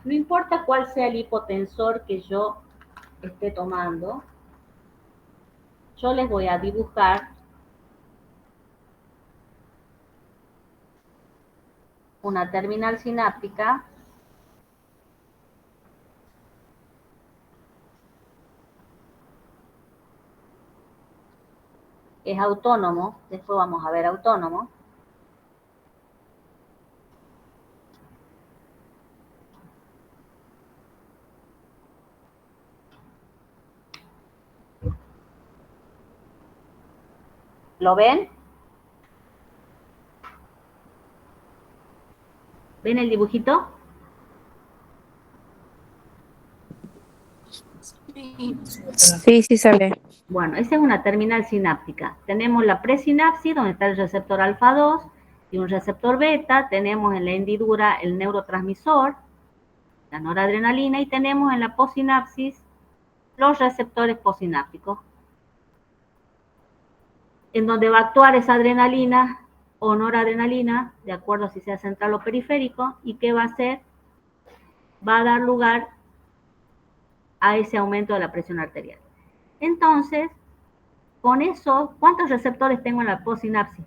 No importa cuál sea el hipotensor que yo esté tomando, yo les voy a dibujar una terminal sináptica que es autónomo, después vamos a ver autónomo. ¿Lo ven? ¿Ven el dibujito? Sí, sí se ve. Bueno, esa es una terminal sináptica. Tenemos la presinapsis, donde está el receptor alfa 2 y un receptor beta. Tenemos en la hendidura el neurotransmisor, la noradrenalina, y tenemos en la possinapsis los receptores postsinápticos, en donde va a actuar esa adrenalina o noradrenalina, de acuerdo a si sea central o periférico, y ¿qué va a hacer? Va a dar lugar a ese aumento de la presión arterial. Entonces, con eso, ¿cuántos receptores tengo en la postsinapsis?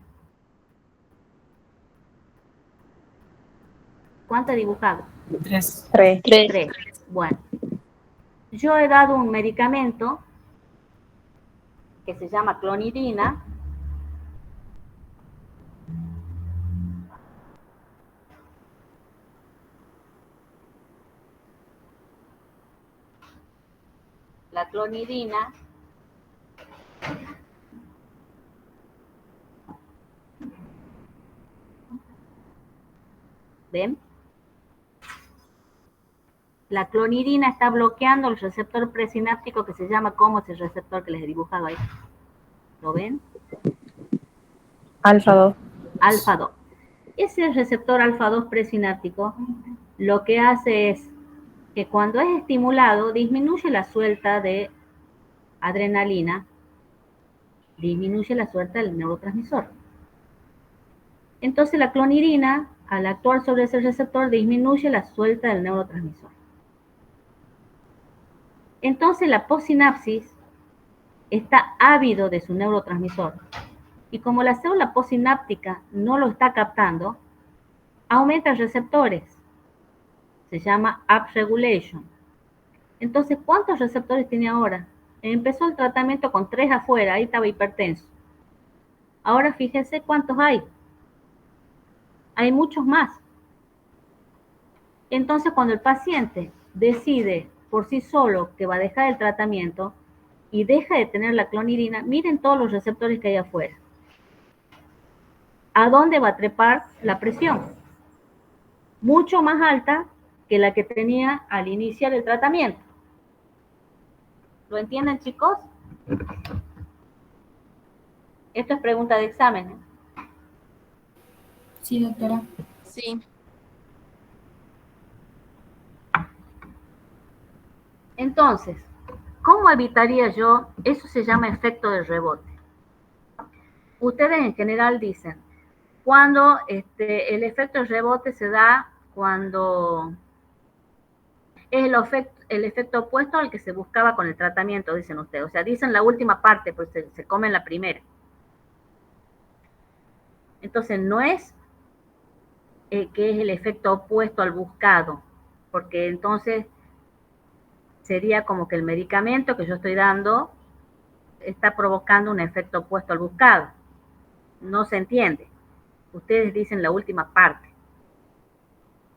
¿Cuánto he dibujado? 3. 3. 3. Bueno, yo he dado un medicamento que se llama clonidina. La clonidina ¿ven? La clonidina está bloqueando el receptor presináptico que se llama, ¿cómo es el receptor que les he dibujado ahí? ¿Lo ven? Alfa 2. Alfa 2. Ese receptor alfa 2 presináptico lo que hace es que cuando es estimulado disminuye la suelta de adrenalina, disminuye la suelta del neurotransmisor. Entonces la clonidina, al actuar sobre ese receptor, disminuye la suelta del neurotransmisor. Entonces la postsinapsis está ávido de su neurotransmisor. Y como la célula postsináptica no lo está captando, aumenta receptores. Se llama upregulation. Entonces, ¿cuántos receptores tiene ahora? Empezó el tratamiento con 3 afuera, ahí estaba hipertenso. Ahora fíjense cuántos hay. Hay muchos más. Entonces, cuando el paciente decide por sí solo que va a dejar el tratamiento y deja de tener la clonidina, miren todos los receptores que hay afuera. ¿A dónde va a trepar la presión? Mucho más alta que la que tenía al iniciar el tratamiento. ¿Lo entienden, chicos? Esto es pregunta de examen, ¿eh? Sí, doctora. Sí. Entonces, ¿cómo evitaría yo? Eso se llama efecto de rebote. Ustedes en general dicen, cuando el efecto de rebote se da cuando es el efecto opuesto al que se buscaba con el tratamiento, dicen ustedes. O sea, dicen la última parte, pues se comen la primera. Entonces, no es que es el efecto opuesto al buscado, porque entonces sería como que el medicamento que yo estoy dando está provocando un efecto opuesto al buscado. No se entiende. Ustedes dicen la última parte.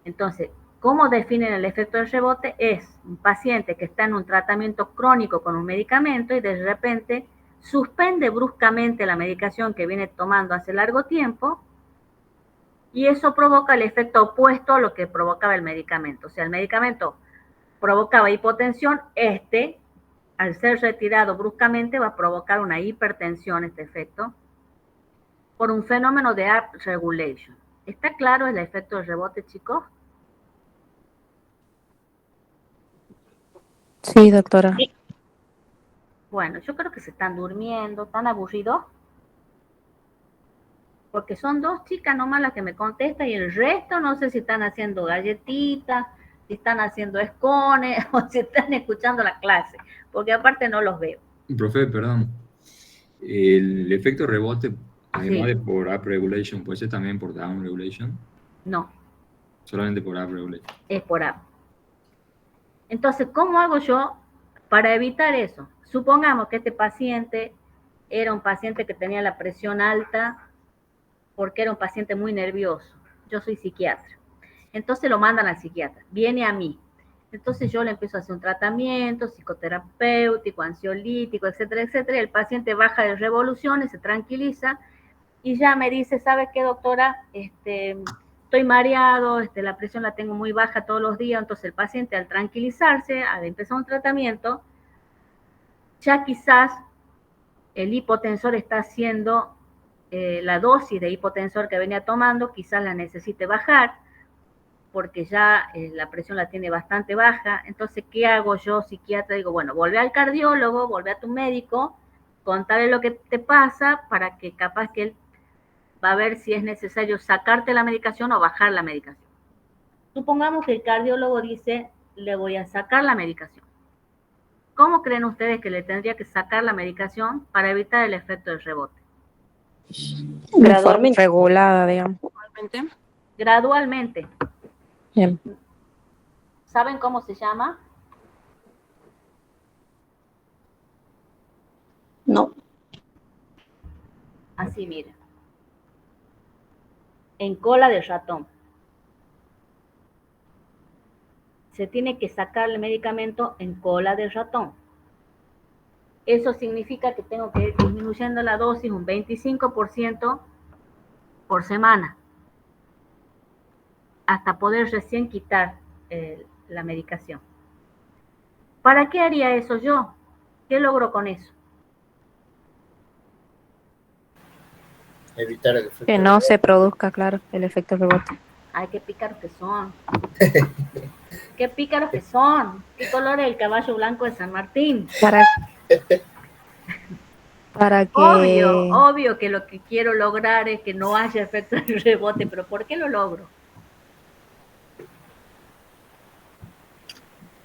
Entonces, ¿cómo definen el efecto de rebote? Es un paciente que está en un tratamiento crónico con un medicamento y de repente suspende bruscamente la medicación que viene tomando hace largo tiempo y eso provoca el efecto opuesto a lo que provocaba el medicamento. O sea, el medicamento provocaba hipotensión, al ser retirado bruscamente, va a provocar una hipertensión, este efecto, por un fenómeno de upregulation. ¿Está claro el efecto de rebote, chicos? Sí, doctora. Bueno, yo creo que se están durmiendo, tan aburridos, porque son 2 chicas nomás las que me contestan y el resto no sé si están haciendo galletitas, si están haciendo escones o si están escuchando la clase, porque aparte no los veo. Profe, perdón. El efecto rebote, además Sí. de por upregulation, ¿puede ser también por downregulation? No, Solamente por upregulation. es por A. Entonces, ¿cómo hago yo para evitar eso? Supongamos que este paciente era un paciente que tenía la presión alta porque era un paciente muy nervioso. Yo soy psiquiatra. Entonces lo mandan al psiquiatra. Viene a mí. Entonces yo le empiezo a hacer un tratamiento psicoterapéutico, ansiolítico, etcétera, etcétera. Y el paciente baja de revoluciones, se tranquiliza y ya me dice, ¿sabe qué, doctora? Estoy mareado, la presión la tengo muy baja todos los días. Entonces el paciente al tranquilizarse, al empezar un tratamiento, ya quizás el hipotensor está haciendo la dosis de hipotensor que venía tomando, quizás la necesite bajar, porque ya la presión la tiene bastante baja. Entonces, ¿qué hago yo, psiquiatra? Digo, bueno, volvé al cardiólogo, volvé a tu médico, contale lo que te pasa para que capaz que él va a ver si es necesario sacarte la medicación o bajar la medicación. Supongamos que el cardiólogo dice, le voy a sacar la medicación. ¿Cómo creen ustedes que le tendría que sacar la medicación para evitar el efecto del rebote? Gradualmente. Regulada, digamos. Igualmente. Gradualmente. Bien. ¿Saben cómo se llama? No. Así, miren. En cola de ratón. Se tiene que sacar el medicamento en cola de ratón. Eso significa que tengo que ir disminuyendo la dosis un 25% por semana, hasta poder recién quitar la medicación. ¿Para qué haría eso yo? ¿Qué logro con eso? Evitar el efecto Que no se produzca, claro, el efecto rebote. Ay, qué pícaros que son. Qué pícaros que son. ¿Qué color es el caballo blanco de San Martín? Para que... Obvio que lo que quiero lograr es que no haya efecto de rebote, pero ¿por qué lo logro?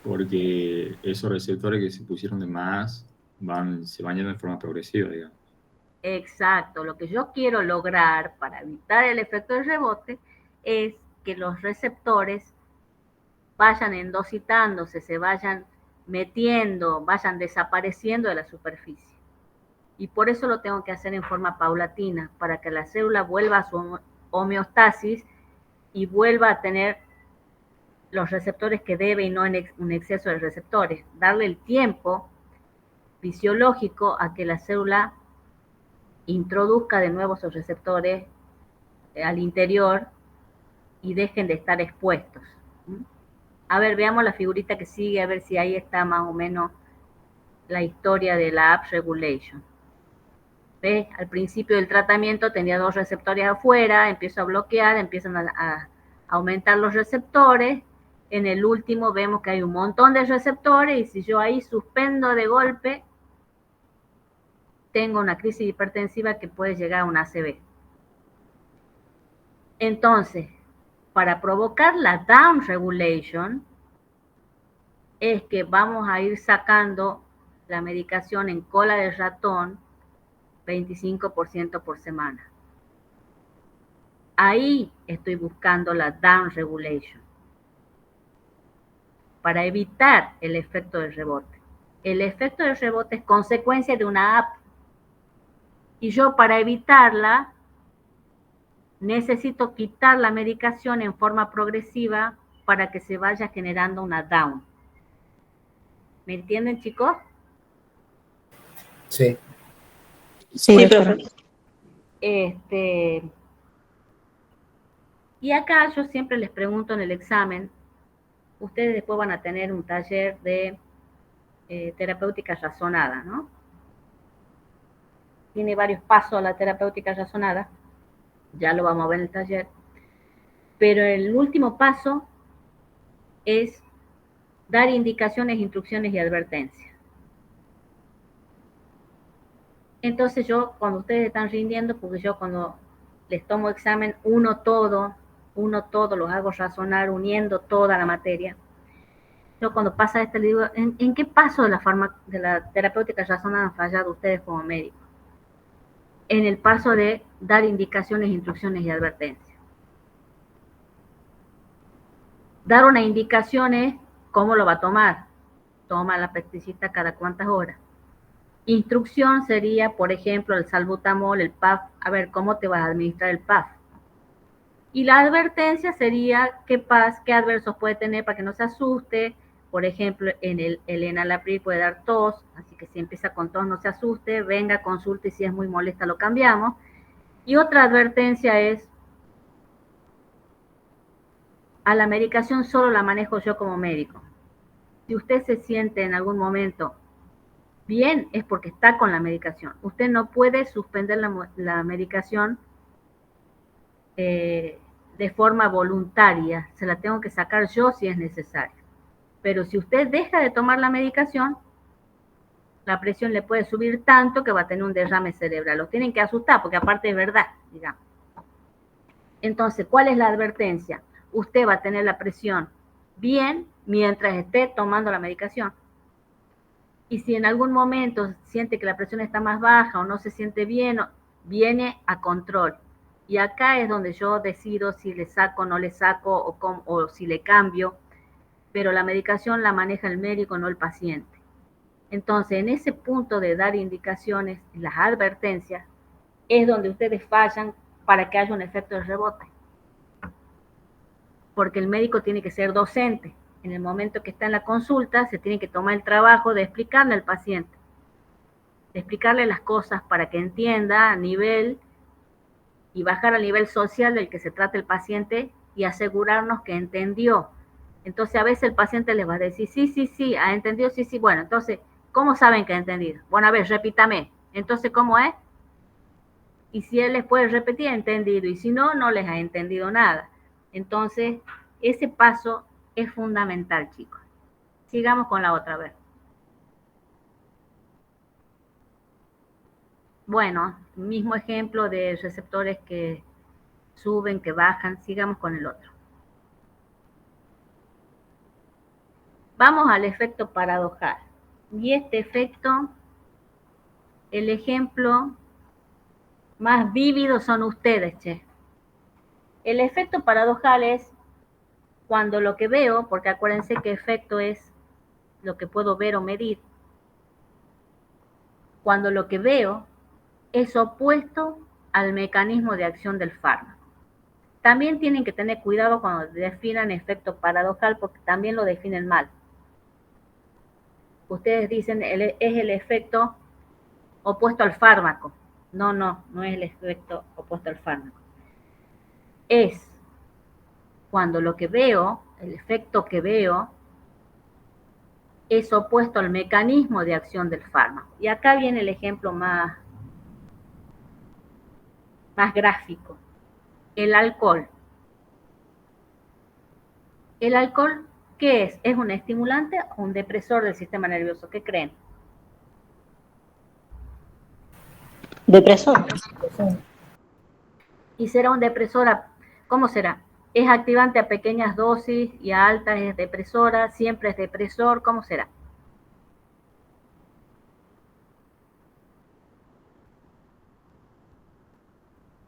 Porque esos receptores que se pusieron de más se van yendo de forma progresiva, digamos. Exacto, lo que yo quiero lograr para evitar el efecto de rebote es que los receptores vayan endocitándose, se vayan metiendo, vayan desapareciendo de la superficie. Y por eso lo tengo que hacer en forma paulatina, para que la célula vuelva a su homeostasis y vuelva a tener los receptores que debe y no en un exceso de receptores. Darle el tiempo fisiológico a que la célula introduzca de nuevo esos receptores al interior y dejen de estar expuestos. A ver, veamos la figurita que sigue, a ver si ahí está más o menos la historia de la upregulation. ¿Ves? Al principio del tratamiento tenía 2 receptores afuera, empiezo a bloquear, empiezan a aumentar los receptores. En el último vemos que hay un montón de receptores y si yo ahí suspendo de golpe, tengo una crisis hipertensiva que puede llegar a un ACV. Entonces, para provocar la downregulation, es que vamos a ir sacando la medicación en cola de ratón 25% por semana. Ahí estoy buscando la downregulation para evitar el efecto del rebote. El efecto del rebote es consecuencia de una AP. Y yo para evitarla necesito quitar la medicación en forma progresiva para que se vaya generando una down. ¿Me entienden, chicos? Sí. Sí, profe. Y acá yo siempre les pregunto en el examen, ustedes después van a tener un taller de terapéutica razonada, ¿no? Tiene varios pasos la terapéutica razonada, ya lo vamos a ver en el taller, pero el último paso es dar indicaciones, instrucciones y advertencias. Entonces yo, cuando ustedes están rindiendo, porque yo cuando les tomo examen, uno todo, los hago razonar uniendo toda la materia. Yo cuando pasa le digo, ¿en qué paso de la terapéutica razonada han fallado ustedes como médicos? En el paso de dar indicaciones, instrucciones y advertencias. Dar una indicación es cómo lo va a tomar. Toma la pesticida cada cuántas horas. Instrucción sería, por ejemplo, el salbutamol, el PAF. A ver, ¿cómo te vas a administrar el PAF? Y la advertencia sería qué adversos puede tener para que no se asuste. Por ejemplo, en el enalapril puede dar tos, así que si empieza con tos no se asuste, venga, consulte y si es muy molesta lo cambiamos. Y otra advertencia es, a la medicación solo la manejo yo como médico. Si usted se siente en algún momento bien, es porque está con la medicación. Usted no puede suspender la medicación de forma voluntaria, se la tengo que sacar yo si es necesario. Pero si usted deja de tomar la medicación, la presión le puede subir tanto que va a tener un derrame cerebral. Lo tienen que asustar porque aparte es verdad, digamos. Entonces, ¿cuál es la advertencia? Usted va a tener la presión bien mientras esté tomando la medicación. Y si en algún momento siente que la presión está más baja o no se siente bien, viene a control. Y acá es donde yo decido si le saco o no le saco o si le cambio. pero la medicación la maneja el médico, no el paciente. Entonces, en ese punto de dar indicaciones, las advertencias, es donde ustedes fallan para que haya un efecto de rebote. Porque el médico tiene que ser docente. En el momento que está en la consulta, se tiene que tomar el trabajo de explicarle al paciente, de explicarle las cosas para que entienda a nivel y bajar al nivel social del que se trata el paciente y asegurarnos que entendió. Entonces, a veces el paciente les va a decir, sí, ¿ha entendido? Sí. Bueno, entonces, ¿cómo saben que ha entendido? Bueno, a ver, repítame. Entonces, ¿cómo es? Y si él les puede repetir, ha entendido. Y si no, no les ha entendido nada. Entonces, ese paso es fundamental, chicos. Sigamos con la otra vez. Bueno, mismo ejemplo de receptores que suben, que bajan. Sigamos con el otro. Vamos al efecto paradojal. Y este efecto, el ejemplo más vívido son ustedes, che. El efecto paradojal es cuando lo que veo, porque acuérdense que efecto es lo que puedo ver o medir, cuando lo que veo es opuesto al mecanismo de acción del fármaco. También tienen que tener cuidado cuando definan efecto paradojal, porque también lo definen mal. Ustedes dicen es el efecto opuesto al fármaco. No es el efecto opuesto al fármaco. Es cuando lo que veo, el efecto que veo, es opuesto al mecanismo de acción del fármaco. Y acá viene el ejemplo más gráfico. El alcohol. ¿El alcohol qué es? ¿Es un estimulante o un depresor del sistema nervioso? ¿Qué creen? Depresor. Y será un depresor, ¿cómo será? ¿Es activante a pequeñas dosis y a altas es depresora? ¿Siempre es depresor? ¿Cómo será?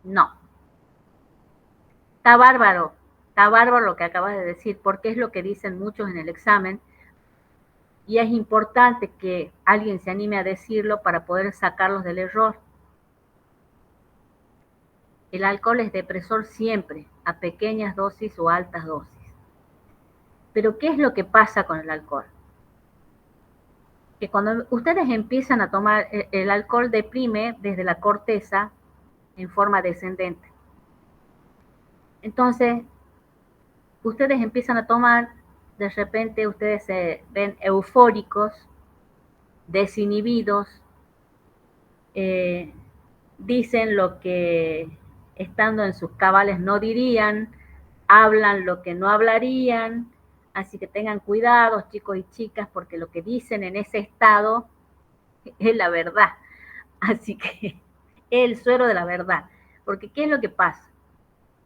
No. Está bárbaro lo que acabas de decir, porque es lo que dicen muchos en el examen, y es importante que alguien se anime a decirlo para poder sacarlos del error. El alcohol es depresor siempre, a pequeñas dosis o altas dosis. Pero ¿qué es lo que pasa con el alcohol? Que cuando ustedes empiezan a tomar, el alcohol deprime desde la corteza en forma descendente. Entonces, ustedes empiezan a tomar, de repente ustedes se ven eufóricos, desinhibidos, dicen lo que estando en sus cabales no dirían, hablan lo que no hablarían, así que tengan cuidado, chicos y chicas, porque lo que dicen en ese estado es la verdad. Así que es el suero de la verdad. Porque ¿qué es lo que pasa?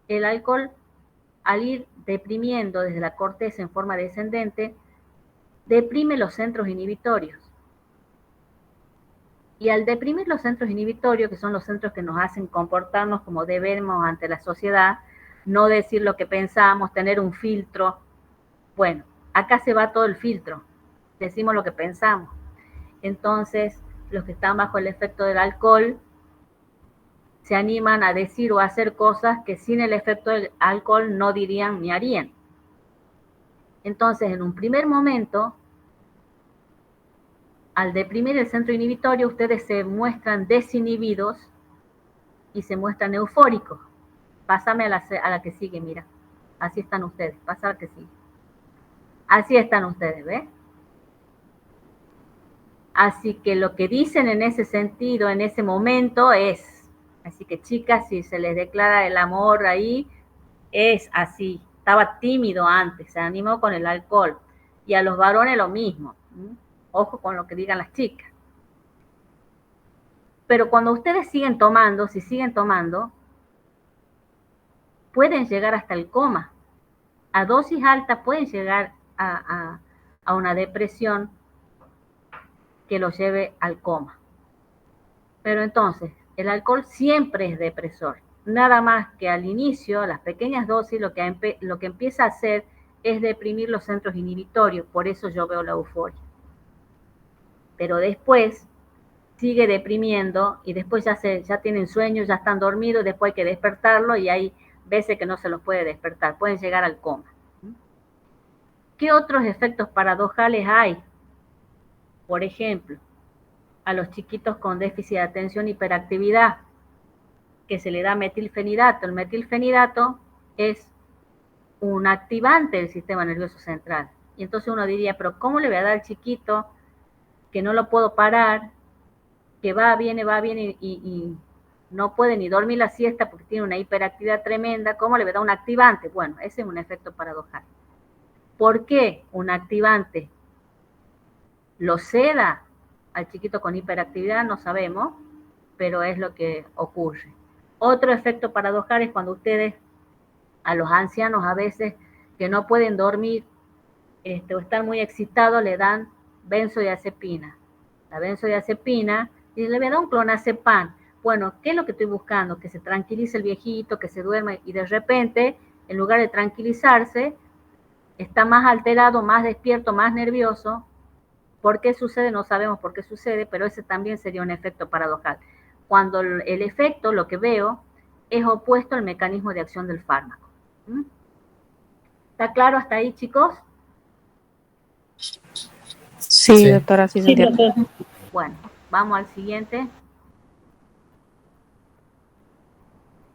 El alcohol, al ir deprimiendo desde la corteza en forma descendente, deprime los centros inhibitorios. Y al deprimir los centros inhibitorios, que son los centros que nos hacen comportarnos como debemos ante la sociedad, no decir lo que pensamos, tener un filtro. Bueno, acá se va todo el filtro, decimos lo que pensamos. Entonces, los que están bajo el efecto del alcohol se animan a decir o a hacer cosas que sin el efecto del alcohol no dirían ni harían. Entonces, en un primer momento, al deprimir el centro inhibitorio, ustedes se muestran desinhibidos y se muestran eufóricos. Pásame a la que sigue, mira. Así están ustedes, pasa a la que sigue. Así están ustedes, ¿ves? Así que lo que dicen en ese sentido, en ese momento es, así que chicas, si se les declara el amor ahí, es así. Estaba tímido antes, se animó con el alcohol. Y a los varones lo mismo. Ojo con lo que digan las chicas. Pero cuando ustedes siguen tomando, si siguen tomando, pueden llegar hasta el coma. A dosis altas pueden llegar a una depresión que los lleve al coma. Pero entonces, el alcohol siempre es depresor. Nada más que al inicio, las pequeñas dosis, lo que empieza a hacer es deprimir los centros inhibitorios, por eso yo veo la euforia. Pero después sigue deprimiendo y después ya tienen sueño, ya están dormidos, después hay que despertarlo y hay veces que no se los puede despertar, pueden llegar al coma. ¿Qué otros efectos paradojales hay? Por ejemplo, a los chiquitos con déficit de atención y hiperactividad, que se le da metilfenidato. El metilfenidato es un activante del sistema nervioso central. Y entonces uno diría, pero ¿cómo le voy a dar al chiquito que no lo puedo parar, que va, viene y no puede ni dormir la siesta porque tiene una hiperactividad tremenda? ¿Cómo le voy a dar un activante? Bueno, ese es un efecto paradojal. ¿Por qué un activante lo ceda al chiquito con hiperactividad? No sabemos, pero es lo que ocurre. Otro efecto paradojal es cuando ustedes, a los ancianos a veces que no pueden dormir o están muy excitados, le dan benzodiazepina. La benzodiazepina, y le voy a dar un clonazepam. Bueno, ¿qué es lo que estoy buscando? Que se tranquilice el viejito, que se duerma, y de repente, en lugar de tranquilizarse, está más alterado, más despierto, más nervioso. ¿Por qué sucede? No sabemos por qué sucede, pero ese también sería un efecto paradojal. Cuando el efecto, lo que veo, es opuesto al mecanismo de acción del fármaco. ¿Está claro hasta ahí, chicos? Sí, doctora, sí se Sí, entiende. doctora. Bueno, vamos al siguiente.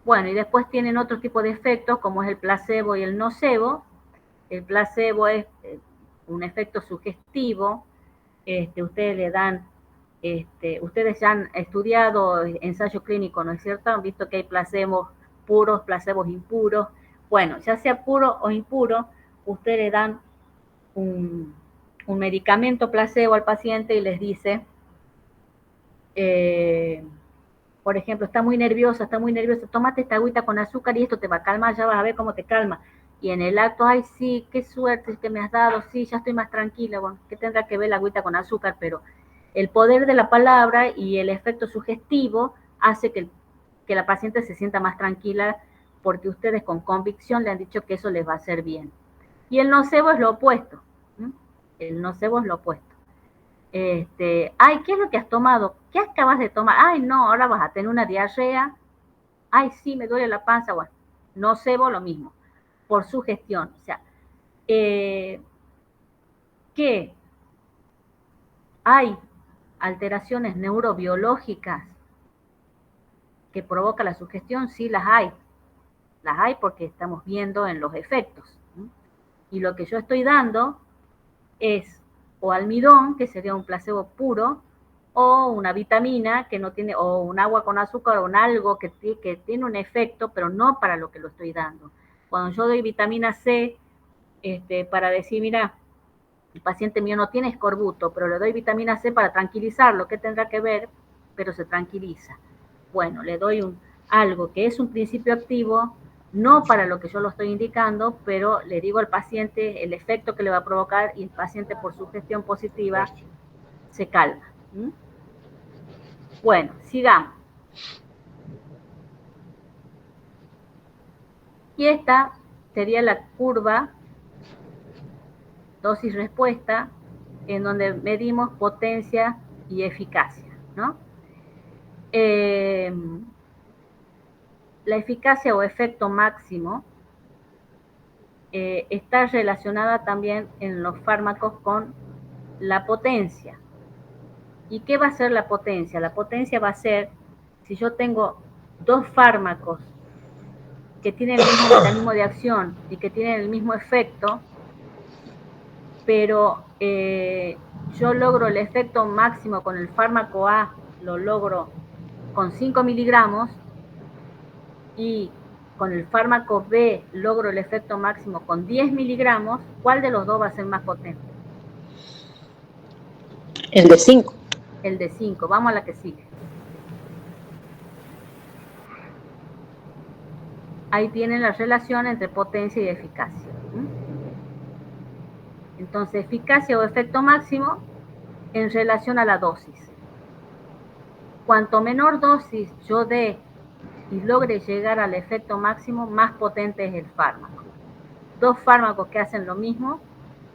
Bueno, y después tienen otro tipo de efectos, como es el placebo y el nocebo. El placebo es un efecto sugestivo. Ustedes le dan, ustedes ya han estudiado ensayo clínico, ¿no es cierto? Han visto que hay placebos puros, placebos impuros. Bueno, ya sea puro o impuro, ustedes le dan un medicamento placebo al paciente y les dice, por ejemplo, está muy nerviosa, tómate esta agüita con azúcar y esto te va a calmar, ya vas a ver cómo te calma. Y en el acto, ay, sí, qué suerte que me has dado, sí, ya estoy más tranquila. Bueno, ¿qué tendrá que ver la agüita con azúcar? Pero el poder de la palabra y el efecto sugestivo hace que la paciente se sienta más tranquila porque ustedes con convicción le han dicho que eso les va a hacer bien. Y el nocebo es lo opuesto. El nocebo es lo opuesto. Ay, ¿qué es lo que has tomado? ¿Qué acabas de tomar? Ay, no, ahora vas a tener una diarrea. Ay, sí, me duele la panza. Bueno, nocebo lo mismo, por sugestión. O sea, que hay alteraciones neurobiológicas que provoca la sugestión, sí las hay. Las hay porque estamos viendo en los efectos. Y lo que yo estoy dando es o almidón, que sería un placebo puro, o una vitamina que no tiene, o un agua con azúcar, o un algo que tiene un efecto, pero no para lo que lo estoy dando. Cuando yo doy vitamina C, para decir, mira, el paciente mío no tiene escorbuto, pero le doy vitamina C para tranquilizarlo, ¿qué tendrá que ver? Pero se tranquiliza. Bueno, le doy algo que es un principio activo, no para lo que yo lo estoy indicando, pero le digo al paciente el efecto que le va a provocar y el paciente por sugestión positiva se calma. Bueno, sigamos. Y esta sería la curva dosis-respuesta en donde medimos potencia y eficacia, ¿no? La eficacia o efecto máximo está relacionada también en los fármacos con la potencia. ¿Y qué va a ser la potencia? La potencia va a ser, si yo tengo dos fármacos que tienen el mismo mecanismo de acción y que tienen el mismo efecto, pero yo logro el efecto máximo con el fármaco A, lo logro con 5 miligramos, y con el fármaco B logro el efecto máximo con 10 miligramos, ¿cuál de los dos va a ser más potente? El de 5. El de 5. Vamos a la que sigue. Ahí tienen la relación entre potencia y eficacia. Entonces, eficacia o efecto máximo en relación a la dosis. Cuanto menor dosis yo dé y logre llegar al efecto máximo, más potente es el fármaco. dos fármacos que hacen lo mismo,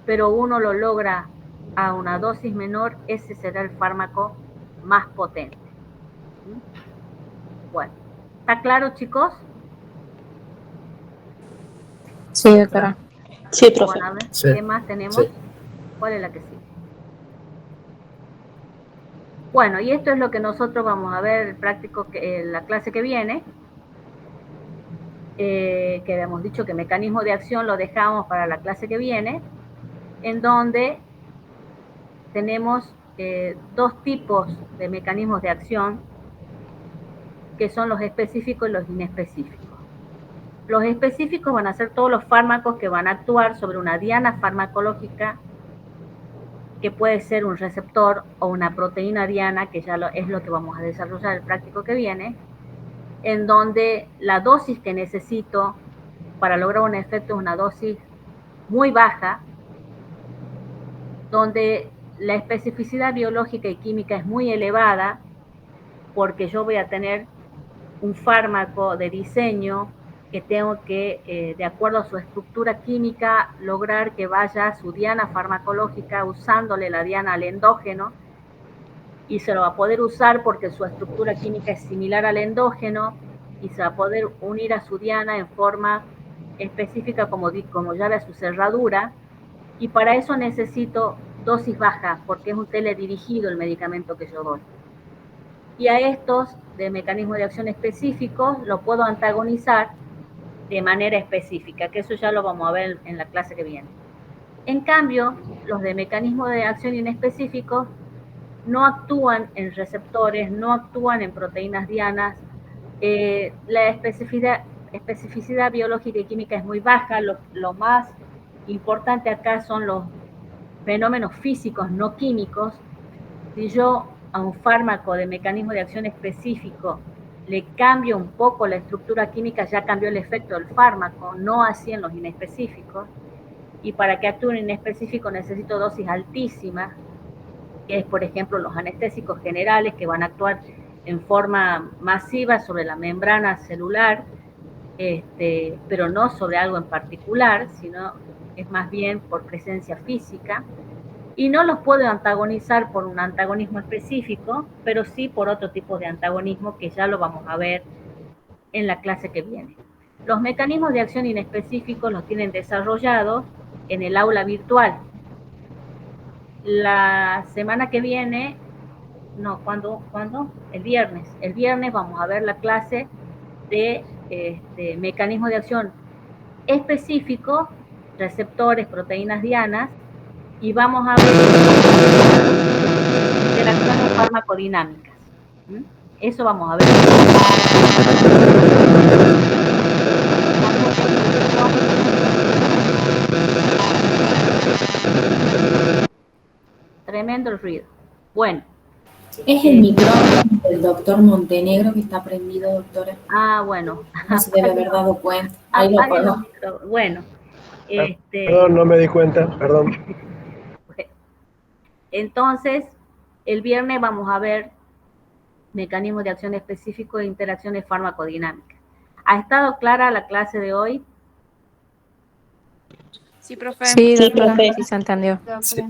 pero uno lo logra a una dosis menor, ese será el fármaco más potente. Bueno, ¿está claro, chicos? Sí, doctora. Sí, profe. Bueno, a ver, Sí. ¿qué más tenemos? Sí. ¿Cuál es la que sigue? Bueno, y esto es lo que nosotros vamos a ver el práctico la clase que viene, que habíamos dicho que mecanismo de acción lo dejamos para la clase que viene, en donde tenemos dos tipos de mecanismos de acción, que son los específicos y los inespecíficos. Los específicos van a ser todos los fármacos que van a actuar sobre una diana farmacológica, que puede ser un receptor o una proteína diana, que ya es lo que vamos a desarrollar el práctico que viene, en donde la dosis que necesito para lograr un efecto es una dosis muy baja, donde la especificidad biológica y química es muy elevada, porque yo voy a tener un fármaco de diseño que tengo que, de acuerdo a su estructura química, lograr que vaya a su diana farmacológica usándole la diana al endógeno, y se lo va a poder usar porque su estructura química es similar al endógeno, y se va a poder unir a su diana en forma específica como llave a su cerradura, y para eso necesito dosis bajas, porque es un teledirigido el medicamento que yo doy. Y a estos de mecanismos de acción específicos lo puedo antagonizar de manera específica, que eso ya lo vamos a ver en la clase que viene. En cambio, los de mecanismos de acción inespecíficos no actúan en receptores, no actúan en proteínas dianas, la especificidad biológica y química es muy baja, lo más importante acá son los fenómenos físicos, no químicos. Si yo a un fármaco de mecanismo de acción específico le cambio un poco la estructura química, ya cambió el efecto del fármaco, no así en los inespecíficos. Y para que actúe un inespecífico necesito dosis altísimas, que es, por ejemplo, los anestésicos generales, que van a actuar en forma masiva sobre la membrana celular, pero no sobre algo en particular, sino es más bien por presencia física. Y no los puedo antagonizar por un antagonismo específico, pero sí por otro tipo de antagonismo que ya lo vamos a ver en la clase que viene. Los mecanismos de acción inespecíficos los tienen desarrollados en el aula virtual. La semana que viene, no, ¿cuándo? El viernes. El viernes vamos a ver la clase de mecanismos de acción específicos, receptores, proteínas dianas, y vamos a ver interacciones farmacodinámicas. Eso vamos a ver. Tremendo el ruido. Bueno. Es el micrófono del doctor Montenegro que está prendido, doctora. Ah, bueno. No se debe haber dado cuenta. Ahí lo puedo. Bueno. Perdón, no me di cuenta, perdón. Entonces, el viernes vamos a ver mecanismos de acción específicos e interacciones farmacodinámicas. ¿Ha estado clara la clase de hoy? Sí, doctora. profe. Sí, se entendió. Sí.